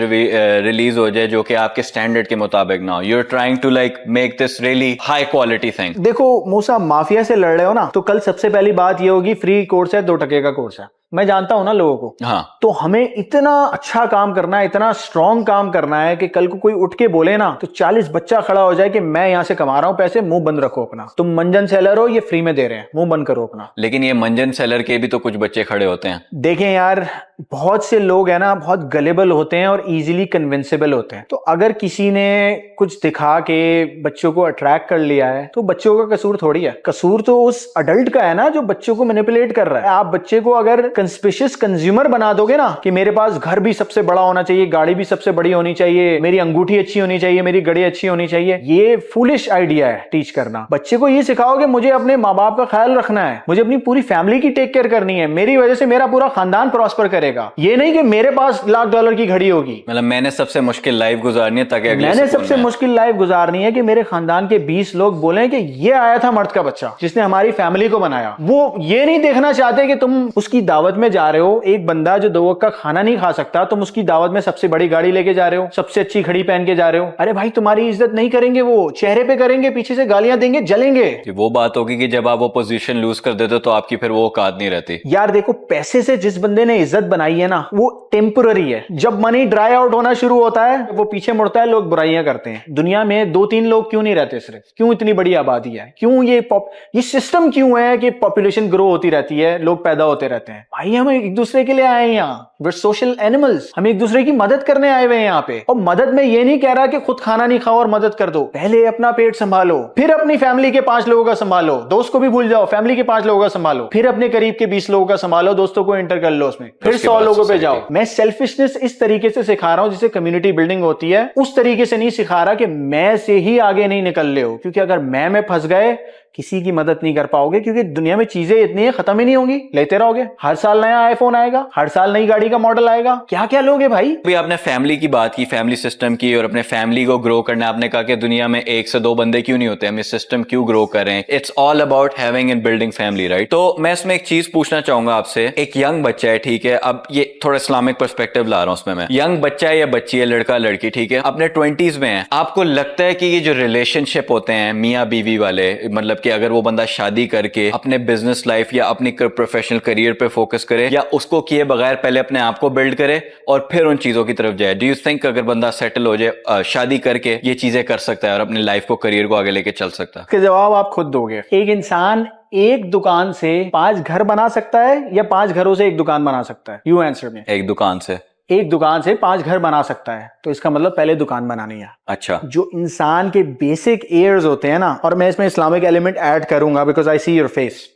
रिलीज हो जाए जो कि आपके स्टैंडर्ड के मुताबिक ना हो। You are trying to like make this really high quality thing. देखो मूसा, माफिया से लड़ रहे हो ना, तो कल सबसे पहली बात ये होगी फ्री कोर्स है, 2 टके का कोर्स है। मैं जानता हूं ना लोगों को। हाँ। तो हमें इतना अच्छा काम करना है, इतना स्ट्रॉन्ग काम करना है कि कल को कोई उठ के बोले ना तो 40 बच्चा खड़ा हो जाए कि मैं यहां से कमा रहा हूं पैसे, मुंह बंद रखो अपना, तुम मंजन सेलर हो, ये फ्री में दे रहे हैं, मुंह बंद करो अपना। लेकिन ये मंजन सेलर के भी तो कुछ बच्चे खड़े होते हैं। देखें यार, बहुत से लोग है ना बहुत गलेबल होते हैं और इजीली कन्विंसेबल होते हैं। तो अगर किसी ने कुछ दिखा के बच्चों को अट्रैक्ट कर लिया है तो बच्चों का कसूर थोड़ी है, कसूर तो उस अडल्ट का है ना जो बच्चों को मैनिपुलेट कर रहा है। आप बच्चे को अगर कंस्पिशियस कंज्यूमर बना दोगे ना कि मेरे पास घर भी सबसे बड़ा होना चाहिए, गाड़ी भी सबसे बड़ी होनी चाहिए, मेरी अंगूठी अच्छी होनी चाहिए, मेरी घड़ी अच्छी होनी चाहिए, ये फूलिश आइडिया है टीच करना। बच्चे को ये सिखाओगे मुझे अपने माँ बाप का ख्याल रखना है, मुझे अपनी पूरी फैमिली की टेक केयर करनी है, मेरी वजह से मेरा पूरा खानदान प्रॉस्पर करेगा, ये नहीं कि मेरे पास $1,00,000 की घड़ी होगी। मतलब मैंने सबसे मुश्किल लाइफ गुजारनी है ताकि मैंने सबसे मुश्किल लाइफ गुजारनी है कि मेरे खानदान के 20 लोग बोले कि ये आया था मर्द का बच्चा जिसने हमारी फैमिली को बनाया। वो ये नहीं देखना चाहते कि तुम उसकी दावत में जा रहे हो, एक बंदा जो 2 वक्त का खाना नहीं खा सकता, तुम उसकी दावत में सबसे बड़ी गाड़ी लेके जा रहे हो, सबसे अच्छी घड़ी पहन के जा रहे हो। अरे भाई, तुम्हारी इज्जत नहीं करेंगे, वो चेहरे पे करेंगे, पीछे से गालियां देंगे, जलेंगे। वो बात होगी कि जब आप वो पोजीशन लूज कर देते हो तो आपकी फिर वो औकात नहीं रहती। यार देखो, पैसे से जिस बंदे ने इज्जत बनाई है ना वो टेम्पररी है, जब मनी ड्राई आउट होना शुरू होता है वो पीछे मुड़ता है, लोग बुराइयां करते हैं। दुनिया में 2-3 लोग क्यों नहीं रहते सिर्फ? क्यों इतनी बड़ी आबादी है? क्यों ये सिस्टम क्यों है कि पॉपुलेशन ग्रो होती रहती है, लोग पैदा होते रहते हैं? भाई हम एक दूसरे के लिए आए हैं यहाँ, वी आर सोशल एनिमल्स, हम एक दूसरे की मदद करने आए हुए हैं यहाँ पे। और मदद में ये नहीं कह रहा कि खुद खाना नहीं खाओ और मदद कर दो, पहले अपना पेट संभालो, फिर अपनी फैमिली के 5 लोगों का संभालो, दोस्त को भी भूल जाओ, फैमिली के 5 लोगों का संभालो, फिर अपने करीब के 20 लोगों का संभालो, दोस्तों को एंटर कर लो उसमें, फिर 100 लोगों पे जाओ। मैं सेल्फिशनेस इस तरीके से सिखा रहा हूं जिससे कम्युनिटी बिल्डिंग होती है, उस तरीके से नहीं सिखा रहा कि मैं से ही आगे नहीं निकल ले हो, क्योंकि अगर मैं फंस गए किसी की मदद नहीं कर पाओगे, क्योंकि दुनिया में चीजें इतनी है, खत्म ही नहीं होंगी, लेते रहोगे। हर साल नया आईफोन आएगा, हर साल नई गाड़ी का मॉडल आएगा, क्या क्या लोगे भाई। अभी आपने फैमिली की बात की, फैमिली सिस्टम की, और अपने फैमिली को ग्रो करना। आपने कहा कि दुनिया में 1 से 2 बंदे क्यों नहीं होते, हम इस सिस्टम क्यों ग्रो कर रहे हैं। It's all about having and building family, right. तो मैं इसमें एक चीज पूछना चाहूंगा आपसे। एक यंग बच्चा है, ठीक है, अब ये थोड़ा इस्लामिक पर्सपेक्टिव ला रहा हूं उसमें मैं। यंग बच्चा है या बच्ची है, लड़का लड़की, ठीक है, अपने 20s में है। आपको लगता है कि ये जो रिलेशनशिप होते हैं मियाँ बीवी वाले, मतलब कि अगर वो बंदा शादी करके अपने बिजनेस लाइफ या अपनी प्रोफेशनल करियर पे फोकस करे, या उसको किए बगैर पहले अपने आप को बिल्ड करे और फिर उन चीजों की तरफ जाए, डू यू थिंक अगर बंदा सेटल हो जाए, शादी करके ये चीजें कर सकता है और अपनी लाइफ को, करियर को आगे लेके चल सकता है? इसके जवाब आप खुद दोगे। एक इंसान एक दुकान से 5 घर बना सकता है या 5 घरों से एक दुकान बना सकता है? You answer me. एक दुकान से, एक दुकान से 5 घर बना सकता है, तो इसका मतलब पहले दुकान बनानी है। अच्छा। जो इंसान के बेसिक एयर्स होते हैं ना, और मैं इसमें इस्लामिक एलिमेंट ऐड करूंगा because I see your face,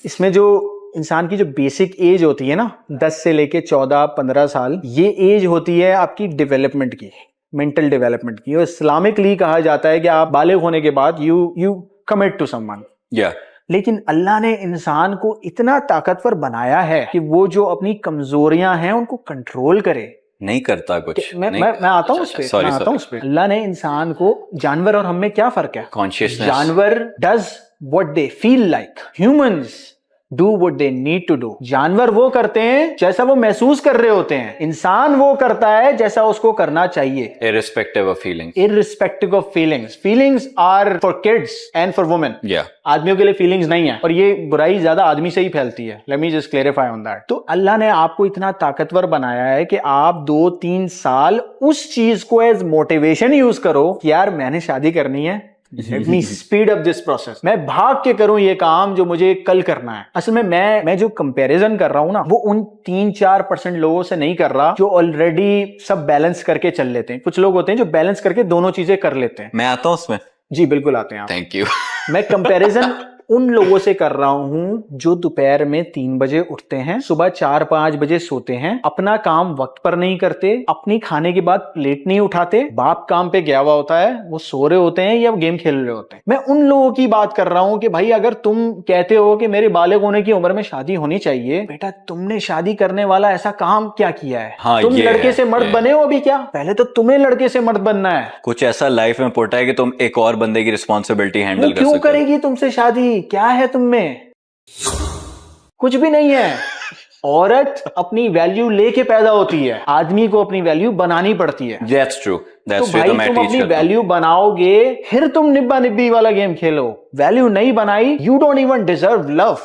इसमें जो इंसान की जो बेसिक एज होती है ना, 10 से लेके 14-15 साल, ये एज होती है आपकी डेवलपमेंट की, मेंटल डेवलपमेंट की। और इस्लामिकली कहा जाता है कि आप बालिग होने के बाद यू कमिट टू समवन। लेकिन अल्लाह ने इंसान को इतना ताकतवर बनाया है कि वो जो अपनी कमजोरियां हैं उनको कंट्रोल करे। नहीं करता कुछ। मैं आता हूँ उस पे। अल्लाह ने इंसान को, जानवर और हम में क्या फर्क है? कॉन्शियसनेस। जानवर does what they feel like, humans do what they need to do. जानवर वो करते हैं जैसा वो महसूस कर रहे होते हैं, इंसान वो करता है जैसा उसको करना चाहिए, irrespective of feelings. irrespective of feelings. Feelings are for kids and for women. Yeah. आदमियों के लिए फीलिंग्स नहीं है, और ये बुराई ज्यादा आदमी से ही फैलती है। Let me just clarify on that. तो अल्लाह ने आपको इतना ताकतवर बनाया है कि आप 2-3 साल उस चीज को एज मोटिवेशन यूज करो कि यार मैंने शादी करनी है, Let me speed up this process. मैं भाग के करूं ये काम जो मुझे कल करना है। असल में मैं जो कंपैरिजन कर रहा हूं ना, वो उन 3-4% लोगों से नहीं कर रहा जो ऑलरेडी सब बैलेंस करके चल लेते हैं। कुछ लोग होते हैं जो बैलेंस करके दोनों चीजें कर लेते हैं। मैं आता हूं उसमें? जी बिल्कुल आते हैं आप। Thank you. मैं कंपैरिजन उन लोगों से कर रहा हूं जो दोपहर में 3 बजे उठते हैं, सुबह 4-5 बजे सोते हैं, अपना काम वक्त पर नहीं करते, अपनी खाने के बाद प्लेट नहीं उठाते, बाप काम पे गया हुआ होता है, वो सो रहे होते हैं या गेम खेल रहे होते हैं। मैं उन लोगों की बात कर रहा हूं कि भाई अगर तुम कहते हो कि मेरे बालिग होने की उम्र में शादी होनी चाहिए, बेटा तुमने शादी करने वाला ऐसा काम क्या किया है? हाँ, तुम लड़के से मर्द बने हो अभी क्या? पहले तो तुम्हें लड़के से मर्द बनना है। कुछ ऐसा लाइफ में पड़ता है कि तुम एक और बंदे की रिस्पॉन्सिबिलिटी हैंडल कर सकते हो। क्यों करेगी तुमसे शादी? क्या है तुम में? कुछ भी नहीं है। औरत अपनी वैल्यू लेके पैदा होती है, आदमी को अपनी वैल्यू बनानी पड़ती है। That's true. तो भाई तुम अपनी वैल्यू बनाओगे, फिर तुम निब्बा निब्बी वाला गेम खेलो। वैल्यू नहीं बनाई, you don't even deserve love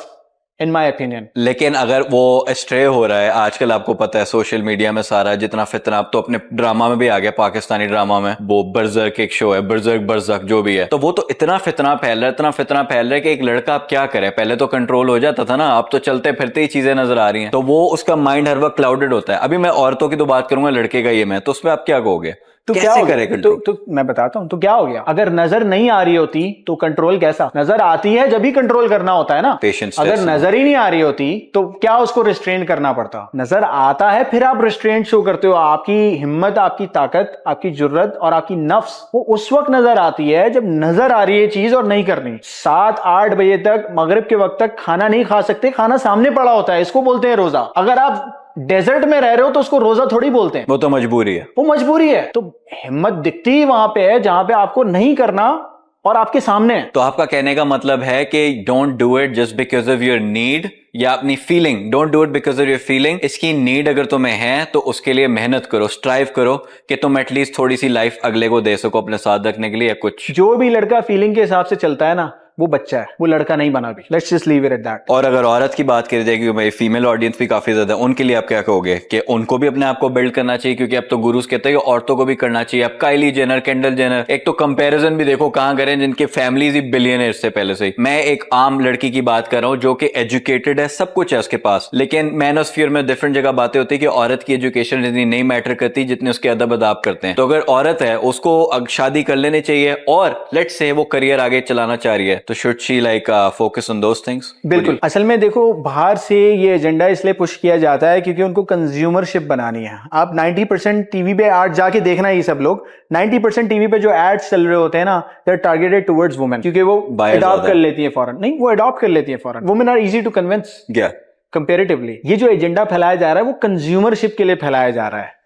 in my opinion. लेकिन अगर वो स्ट्रे हो रहा है, आजकल आपको पता है सोशल मीडिया में सारा जितना फितना, अब तो अपने ड्रामा में भी आ गया, पाकिस्तानी ड्रामा में वो बर्जर्क एक शो है, बर्जर्क जो भी है, तो वो तो इतना फितना फैल रहा है कि एक लड़का अब क्या करे। पहले तो कंट्रोल हो जाता था ना, अब तो चलते फिरते ही चीजें नजर आ रही हैं, तो वो उसका माइंड हर वक्त क्लाउडेड होता है। अभी मैं औरतों की तो बात करूंगा, लड़के का ये मैं, तो उसमें आप क्या कहोगे? तो क्या करेगा? तो मैं बताता हूं तो क्या हो गया। अगर नजर नहीं आ रही होती तो कंट्रोल कैसा? नजर आती है जब ही कंट्रोल करना होता है ना। पेशेंस। अगर नजर ही नहीं आ रही होती तो क्या उसको रिस्ट्रेन करना पड़ता? नजर आता है फिर आप रिस्ट्रेंट शो करते हो। आपकी हिम्मत, आपकी ताकत, आपकी जुर्रत और आपकी नफ्स वो उस वक्त नजर आती है जब नजर आ रही है चीज और नहीं करनी। 7-8 बजे तक, मगरिब के वक्त तक खाना नहीं खा सकते, खाना सामने पड़ा होता है, इसको बोलते हैं रोजा। अगर आप डेजर्ट में रह रहे हो तो उसको रोजा थोड़ी बोलते हैं, वो तो मजबूरी है। वो मजबूरी है। तो हिम्मत दिखती ही वहां पे है जहां पे आपको नहीं करना और आपके सामने है। तो आपका कहने का मतलब है कि don't do it just because of your need, या अपनी feeling, don't do it because of your feeling. इसकी नीड अगर तुम्हें है तो उसके लिए मेहनत करो, स्ट्राइव करो कि तुम एटलीस्ट थोड़ी सी लाइफ अगले को दे सको अपने साथ रखने के लिए। या कुछ जो भी लड़का फीलिंग के हिसाब से चलता है ना, वो बच्चा है, वो लड़का नहीं बना भी। Let's just leave it at that. और अगर औरत की बात करी जाएगी, भाई फीमेल ऑडियंस भी काफी ज्यादा, उनके लिए आप क्या कहोगे कि उनको भी अपने आप को बिल्ड करना चाहिए? क्योंकि अब तो गुरुज कहते हैं कि औरतों को भी करना चाहिए। अब काइली जेनर, केंडल जेनर, एक तो कंपैरिजन भी देखो कहां करें, जिनके फैमिलीज ही बिलियनर से पहले से ही। मैं एक आम लड़की की बात कर रहा हूं जो कि एजुकेटेड है, सब कुछ है उसके पास, लेकिन मैनोस्फीयर में डिफरेंट जगह बातें होती है कि औरत की एजुकेशन इतनी नहीं मैटर करती जितने उसके अदब अदाब करते हैं। तो अगर औरत है उसको शादी कर लेनी चाहिए और लेट्स से वो करियर आगे चलाना चाह रही है, तो should she like focus on those things? बिल्कुल। असल में देखो, बाहर से ये एजेंडा इसलिए पुश किया जाता है क्योंकि उनको कंज्यूमरशिप बनानी है। आप 90% टीवी पे आज जाके देखना, ये सब लोग 90% टीवी पे जो एड्स चल रहे होते हैं ना, they are targeted towards women, क्योंकि वो अडॉप्ट कर लेती है फौरन। नहीं, वो अडॉप्ट कर लेती है फौरन। Women are easy to convince comparatively. ये जो एजेंडा फैलाया जा रहा है वो कंज्यूमरशिप के लिए फैलाया जा रहा है।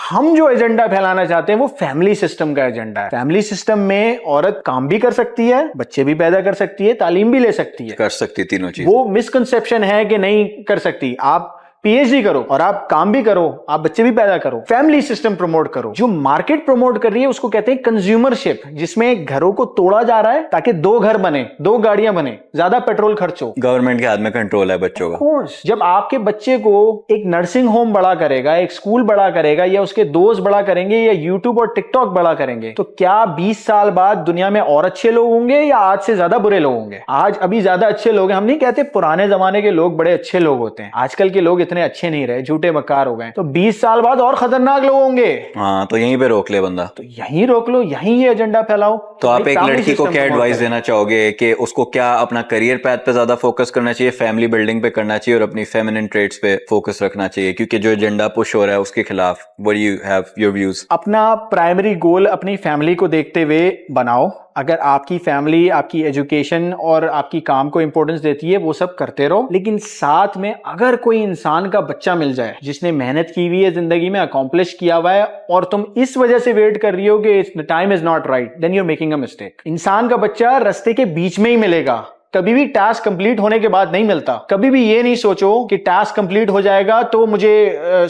हम जो एजेंडा फैलाना चाहते हैं वो फैमिली सिस्टम का एजेंडा है। फैमिली सिस्टम में औरत काम भी कर सकती है, बच्चे भी पैदा कर सकती है, तालीम भी ले सकती है, कर सकती है, तीनों चीज। वो मिसकंसेप्शन है कि नहीं कर सकती। आप पीएचडी करो और आप काम भी करो, आप बच्चे भी पैदा करो, फैमिली सिस्टम प्रमोट करो। जो मार्केट प्रमोट कर रही है उसको कहते हैं कंज्यूमरशिप, जिसमें घरों को तोड़ा जा रहा है ताकि 2 घर बने, 2 गाड़ियां बने, ज्यादा पेट्रोल खर्च हो। गवर्नमेंट के हाथ में कंट्रोल है बच्चों का। जब आपके बच्चे को एक नर्सिंग होम बड़ा करेगा, एक स्कूल बड़ा करेगा, या उसके दोस्त बड़ा करेंगे, या यूट्यूब और टिकटॉक बड़ा करेंगे, तो क्या 20 साल बाद दुनिया में और अच्छे लोग होंगे या आज से ज्यादा बुरे लोग होंगे? आज अभी ज्यादा अच्छे लोग हैं। हम नहीं कहते पुराने जमाने के लोग बड़े अच्छे लोग होते हैं, आजकल के लोग इतने अच्छे नहीं रहे, झूठे मक्कार हो गए। तो 20 साल बाद और खतरनाक लोग होंगे। हाँ, तो यहीं पे रोक ले बंदा, तो यहीं रोक लो, यहीं ये एजेंडा फैलाओ। तो आप एक लड़की को क्या एडवाइस देना चाहोगे कि उसको क्या अपना करियर पैथ पे ज्यादा फोकस करना चाहिए, फैमिली बिल्डिंग पे करना चाहिए, और अपनी फेमिनिन ट्रेट्स पे फोकस रखना चाहिए? क्योंकि जो एजेंडा पुश हो रहा है उसके खिलाफ what do you have your views? अपना प्राइमरी गोल अपनी फैमिली को देखते हुए बनाओ। अगर आपकी फैमिली आपकी एजुकेशन और आपकी काम को इंपॉर्टेंस देती है, वो सब करते रहो। लेकिन साथ में अगर कोई इंसान का बच्चा मिल जाए जिसने मेहनत की हुई है, जिंदगी में अकॉम्प्लिश किया हुआ है, और तुम इस वजह से वेट कर रही हो कि time is not right, then you are making a mistake. इंसान का बच्चा रास्ते के बीच में ही मिलेगा, कभी भी टास्क कंप्लीट होने के बाद नहीं मिलता। कभी भी ये नहीं सोचो कि टास्क कंप्लीट हो जाएगा तो मुझे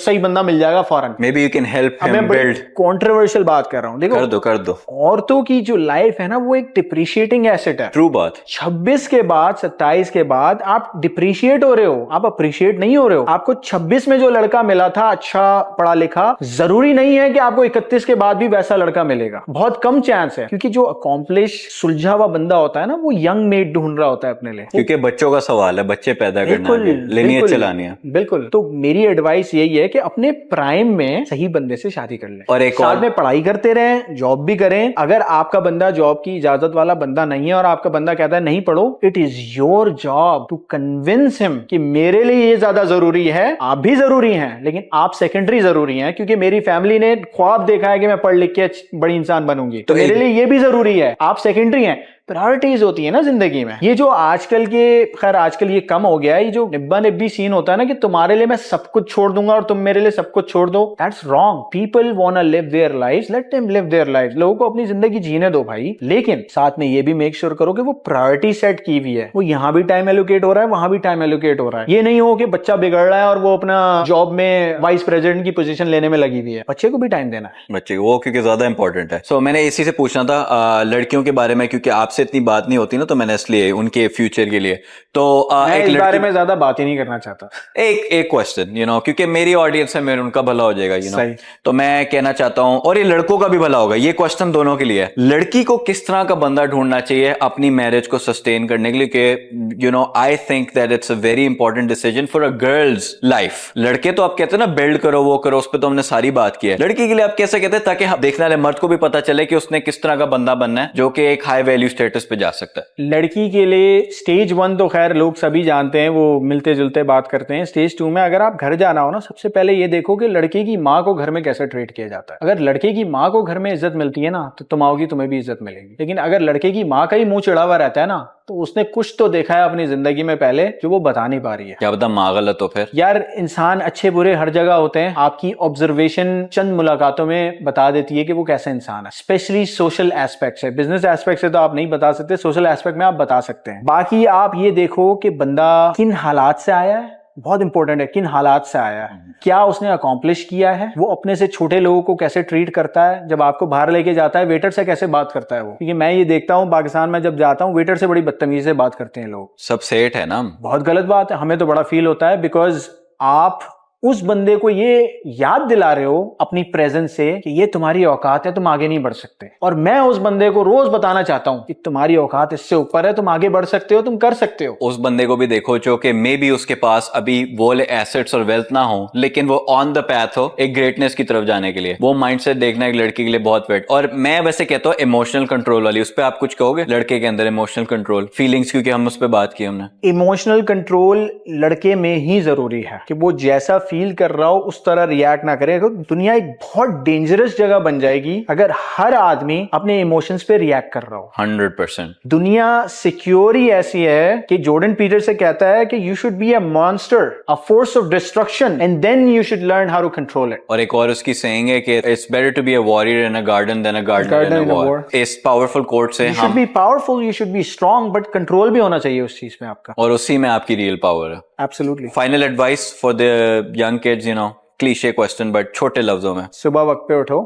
सही बंदा मिल जाएगा फौरन। May be you can help him build. Controversial बात कर रहा हूं, देखो कर दो। औरतों की जो लाइफ है ना, वो एक डिप्रिशिएटिंग एसेट है। ट्रू बात। 26 के बाद 27 के बाद आप डिप्रिशिएट हो रहे हो, आप अप्रिशिएट नहीं हो रहे हो। आपको 26 में जो लड़का मिला था अच्छा पढ़ा लिखा, जरूरी नहीं है कि आपको 31 के बाद भी वैसा लड़का मिलेगा। बहुत कम चांस है, क्योंकि जो अकॉम्प्लिश सुलझा हुआ बंदा होता है ना, वो यंग मेड ढूंढ रहा होता है अपने लिए, क्योंकि बच्चों का सवाल है, बच्चे पैदा करना है, लिनिएज चलानी है। बिल्कुल। तो मेरी एडवाइस यही है कि अपने प्राइम में सही बंदे से शादी कर लें, और एक साथ में पढ़ाई करते रहें, जॉब भी करें। अगर आपका बंदा जॉब की इजाजत वाला बंदा नहीं है और आपका बंदा कहता है नहीं पढ़ो, it is your job to convince him कि मेरे लिए ये ज्यादा जरूरी है। आप भी जरूरी हैं, लेकिन आप सेकेंडरी जरूरी हैं, क्योंकि मेरी फैमिली ने ख्वाब देखा है कि मैं पढ़ लिख के बड़ी इंसान बनूंगी, तो मेरे लिए ये भी जरूरी है। आप सेकेंडरी हैं। प्रायोरिटीज होती है ना जिंदगी में। ये जो आजकल के, खैर आजकल ये कम हो गया है, ये जो निब्बा निब्बी सीन होता है ना कि तुम्हारे लिए मैं सब कुछ छोड़ दूंगा और तुम मेरे लिए सब कुछ छोड़ दो, that's wrong. People want to live their lives, let them live their lives. लोगों को अपनी जिंदगी जीने दो भाई, लेकिन साथ में ये भी मेक श्योर करो कि वो प्रायोरिटी सेट की हुई है, वो यहाँ भी टाइम एलोकेट हो रहा है, वहां भी टाइम एलोकेट हो रहा है। ये नहीं हो कि बच्चा बिगड़ रहा है और वो अपना जॉब में वाइस प्रेसिडेंट की पोजीशन लेने में लगी हुई है। बच्चे को भी टाइम देना है, बच्चे को, वो क्योंकि ज्यादा इंपॉर्टेंट है। सो मैंने इसी से पूछना था लड़कियों के बारे में, क्योंकि आपसे इतनी बात नहीं होती ना, तो मैंने इसलिए उनके फ्यूचर के लिए तो मैं इस बारे में ज्यादा बात ही नहीं करना चाहता। एक क्वेश्चन, क्योंकि मेरी ऑडियंस है, मेरे उनका भला हो जाएगा, तो मैं कहना चाहता हूं, और ये लड़कों का भी भला होगा, ये क्वेश्चन दोनों के लिए है। लड़की को किस तरह का बंदा ढूंढना चाहिए अपनी मैरिज को सस्टेन करने के लिए? कि I think that it's a very important decision for a girls life. लड़के तो आप कहते हैं ना बिल्ड करो, वो करो, उस पर तो हमने सारी बात की है। लड़की के लिए आप कैसे कहते हैं ताकि देखने वाले मर्द को भी पता चले कि उसने किस तरह का बंदा बनना है जो कि एक हाई वैल्यू स्टेटस पे जा सकता है? लड़की के लिए स्टेज 1 तो खैर लोग सभी जानते हैं, वो मिलते जुलते बात करते हैं। स्टेज 2 में अगर आप घर जाना हो ना, सबसे पहले ये देखो कि लड़के की माँ को घर में कैसे ट्रीट किया जाता है। अगर लड़के की माँ को घर में इज्जत मिलती है ना, तो तुम आओगी, तुम्हें भी इज्जत मिलेगी। लेकिन अगर लड़के की माँ का ही मुंह चिढ़ा हुआ रहता है ना, तो उसने कुछ तो देखा है अपनी जिंदगी में पहले जो वो बता नहीं पा रही है। क्या पता माँ गलत हो फिर। यार इंसान अच्छे बुरे हर जगह होते हैं, आपकी ऑब्जर्वेशन चंद मुलाकातों में बता देती है कि वो कैसा इंसान है। स्पेशली सोशल एस्पेक्ट से, बिजनेस एस्पेक्ट से तो आप नहीं बता सकते, सोशल एस्पेक्ट में आप बता सकते हैं। बाकी आप ये देखो कि बंदा किन हालात से आया है, बहुत इंपॉर्टेंट है, किन हालात से आया है, क्या उसने अकॉम्प्लिश किया है, वो अपने से छोटे लोगों को कैसे ट्रीट करता है, जब आपको बाहर लेके जाता है वेटर से कैसे बात करता है वो। क्योंकि मैं ये देखता हूँ पाकिस्तान में जब जाता हूँ, वेटर से बड़ी बदतमीजी से बात करते हैं लोग। सब सेठ है ना, बहुत गलत बात है। हमें तो बड़ा फील होता है, बिकॉज आप उस बंदे को ये याद दिला रहे हो अपनी प्रेजेंस से कि ये तुम्हारी औकात है, तुम आगे नहीं बढ़ सकते। और मैं उस बंदे को रोज बताना चाहता हूं कि तुम्हारी औकात इससे ऊपर है, तुम आगे बढ़ सकते हो, तुम कर सकते हो। उस बंदे को भी देखो जो कि मे बी उसके पास अभी वो एसेट्स और वेल्थ ना हो, लेकिन वो ऑन द पैथ हो एक ग्रेटनेस की तरफ जाने के लिए। वो माइंडसेट देखना एक लड़की के लिए बहुत वेट। और मैं वैसे कहता हूँ इमोशनल कंट्रोल वाली, उस पर आप कुछ कहोगे? लड़के के अंदर इमोशनल कंट्रोल, फीलिंग्स, क्योंकि हम उस पर बात की हमने। इमोशनल कंट्रोल लड़के में ही जरूरी है कि वो जैसा फील कर रहा हो उस तरह रिएक्ट ना करे। दुनिया एक बहुत डेंजरस जगह बन जाएगी अगर हर आदमी अपने इमोशंस पे रिएक्ट कर रहा हो। 100%। दुनिया सिक्योर ही ऐसी है कि जॉर्डन पीटर से कहता है कि you should be a monster, a force of destruction, and then you should learn how to control it. और एक और उसकी सेइंग है कि it's better to be a warrior in a garden than a gardener in a war. इस पावरफुल कोट से you should be powerful, you should be strong, but control भी होना चाहिए उस चीज में आपका, और उसी में आपकी रियल पावर है। Absolutely. Final advice for the young kids, you know, cliché question but छोटे लफ्जों में। सुबह वक्त पे उठो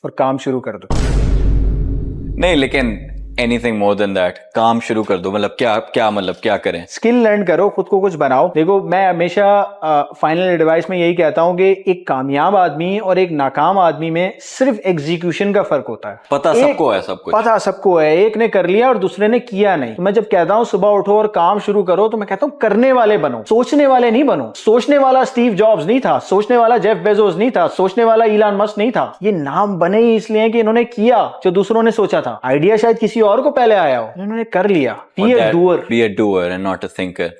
और काम शुरू कर दो। नहीं, लेकिन एनीथिंग मोर देन दैट, काम शुरू कर दो। मतलब क्या करें? स्किल लर्न करो, खुद को कुछ बनाओ। देखो, मैं हमेशा फाइनल एडवाइस में यही कहता हूं कि एक कामयाब आदमी और एक नाकाम आदमी में सिर्फ एग्जीक्यूशन का फर्क होता है। पता सबको है, सब कुछ पता सबको है, एक ने कर लिया और दूसरे ने किया नहीं। तो मैं जब कहता हूं सुबह उठो और काम शुरू करो, तो मैं कहता हूं करने वाले बनो, सोचने वाले नहीं बनो। सोचने वाला स्टीव जॉब्स नहीं था, सोचने वाला जेफ बेजोस नहीं था, सोचने वाला इलान मस्क नहीं था। ये नाम बने ही इसलिए कि इन्होंने किया जो दूसरों ने सोचा था। आइडिया शायद किसी और को पहले आया हो, इन्होंने कर लिया। Be a doer, be a doer and not a thinker.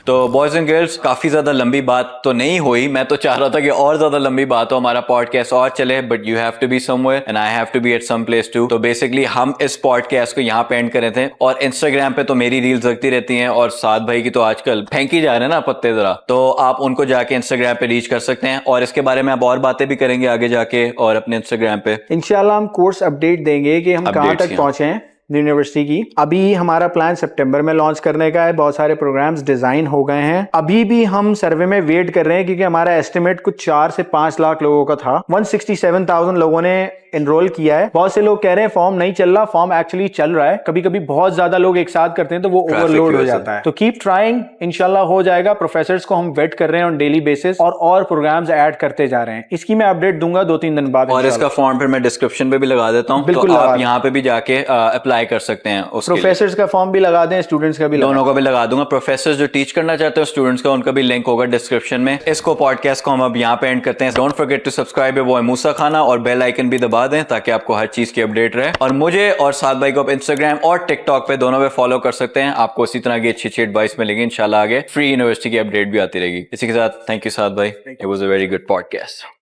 तो बॉयज एंड गर्ल्स, काफी ज्यादा लंबी बात तो नहीं हुई। मैं तो चाह रहा था कि और ज्यादा लंबी बात हो, हमारा पॉडकास्ट और चले, but you have to be somewhere and I have to be at some place too. तो बेसिकली हम इस पॉडकास्ट को यहाँ पे एंड करे थे। और इंस्टाग्राम पे तो मेरी रील्स लगती रहती हैं, और साद भाई की तो आजकल फेंकी जा रहे हैं ना पत्ते जरा, तो आप उनको जाके इंस्टाग्राम पे रीच कर सकते हैं। और इसके बारे में आप और बातें भी करेंगे आगे जाके और अपने इंस्टाग्राम पे। इंशाल्लाह हम कोर्स अपडेट देंगे कि हम कहाँ तक पहुंचे हैं यूनिवर्सिटी की। अभी हमारा प्लान सितंबर में लॉन्च करने का है। बहुत सारे प्रोग्राम्स डिजाइन हो गए हैं। अभी भी हम सर्वे में वेट कर रहे हैं क्योंकि हमारा एस्टिमेट कुछ 4 से 5 लाख लोगों का था। 167,000 लोगों ने एनरोल किया है। बहुत से लोग कह रहे हैं फॉर्म नहीं चल रहा, फॉर्म एक्चुअली चल रहा है। कभी कभी बहुत ज्यादा लोग एक साथ करते हैं तो वो ओवरलोड हो जाता है। तो कीप ट्राइंग, इंशाल्लाह हो जाएगा। प्रोफेसर्स को हम वेट कर रहे हैं ऑन डेली बेसिस, और प्रोग्राम्स ऐड करते जा रहे हैं। इसकी मैं अपडेट दूंगा 2-3 दिन बाद। और इसका फॉर्म फिर मैं डिस्क्रिप्शन पे भी लगा देता हूँ, तो आप यहाँ पे भी जाके अप्लाई कर सकते हैं। प्रोफेसर्स का फॉर्म भी लगा दें, स्टूडेंट्स का भी, दोनों का भी लगा दूंगा। प्रोफेसर जो टीच करना चाहते हैं स्टूडेंट्स का, उनका भी लिंक होगा डिस्क्रिप्शन में। इसको पॉडकास्ट को हम अब यहाँ पे एंड करते हैं। डोंट फॉरगेट टू सब्सक्राइब वो है मूसा खाना, और बेल आइकन भी दबा दें ताकि आपको हर चीज की अपडेट रहे। और मुझे और साद भाई को आप इंस्टाग्राम और टिकटॉक पे दोनों पे फॉलो कर सकते हैं। आपको इसी तरह की अच्छी एडवाइस मिलेगी इंशाल्लाह। आगे फ्री यूनिवर्सिटी की अपडेट भी आती रहेगी। इसी के साथ थैंक यू साद भाई, it was a very good podcast.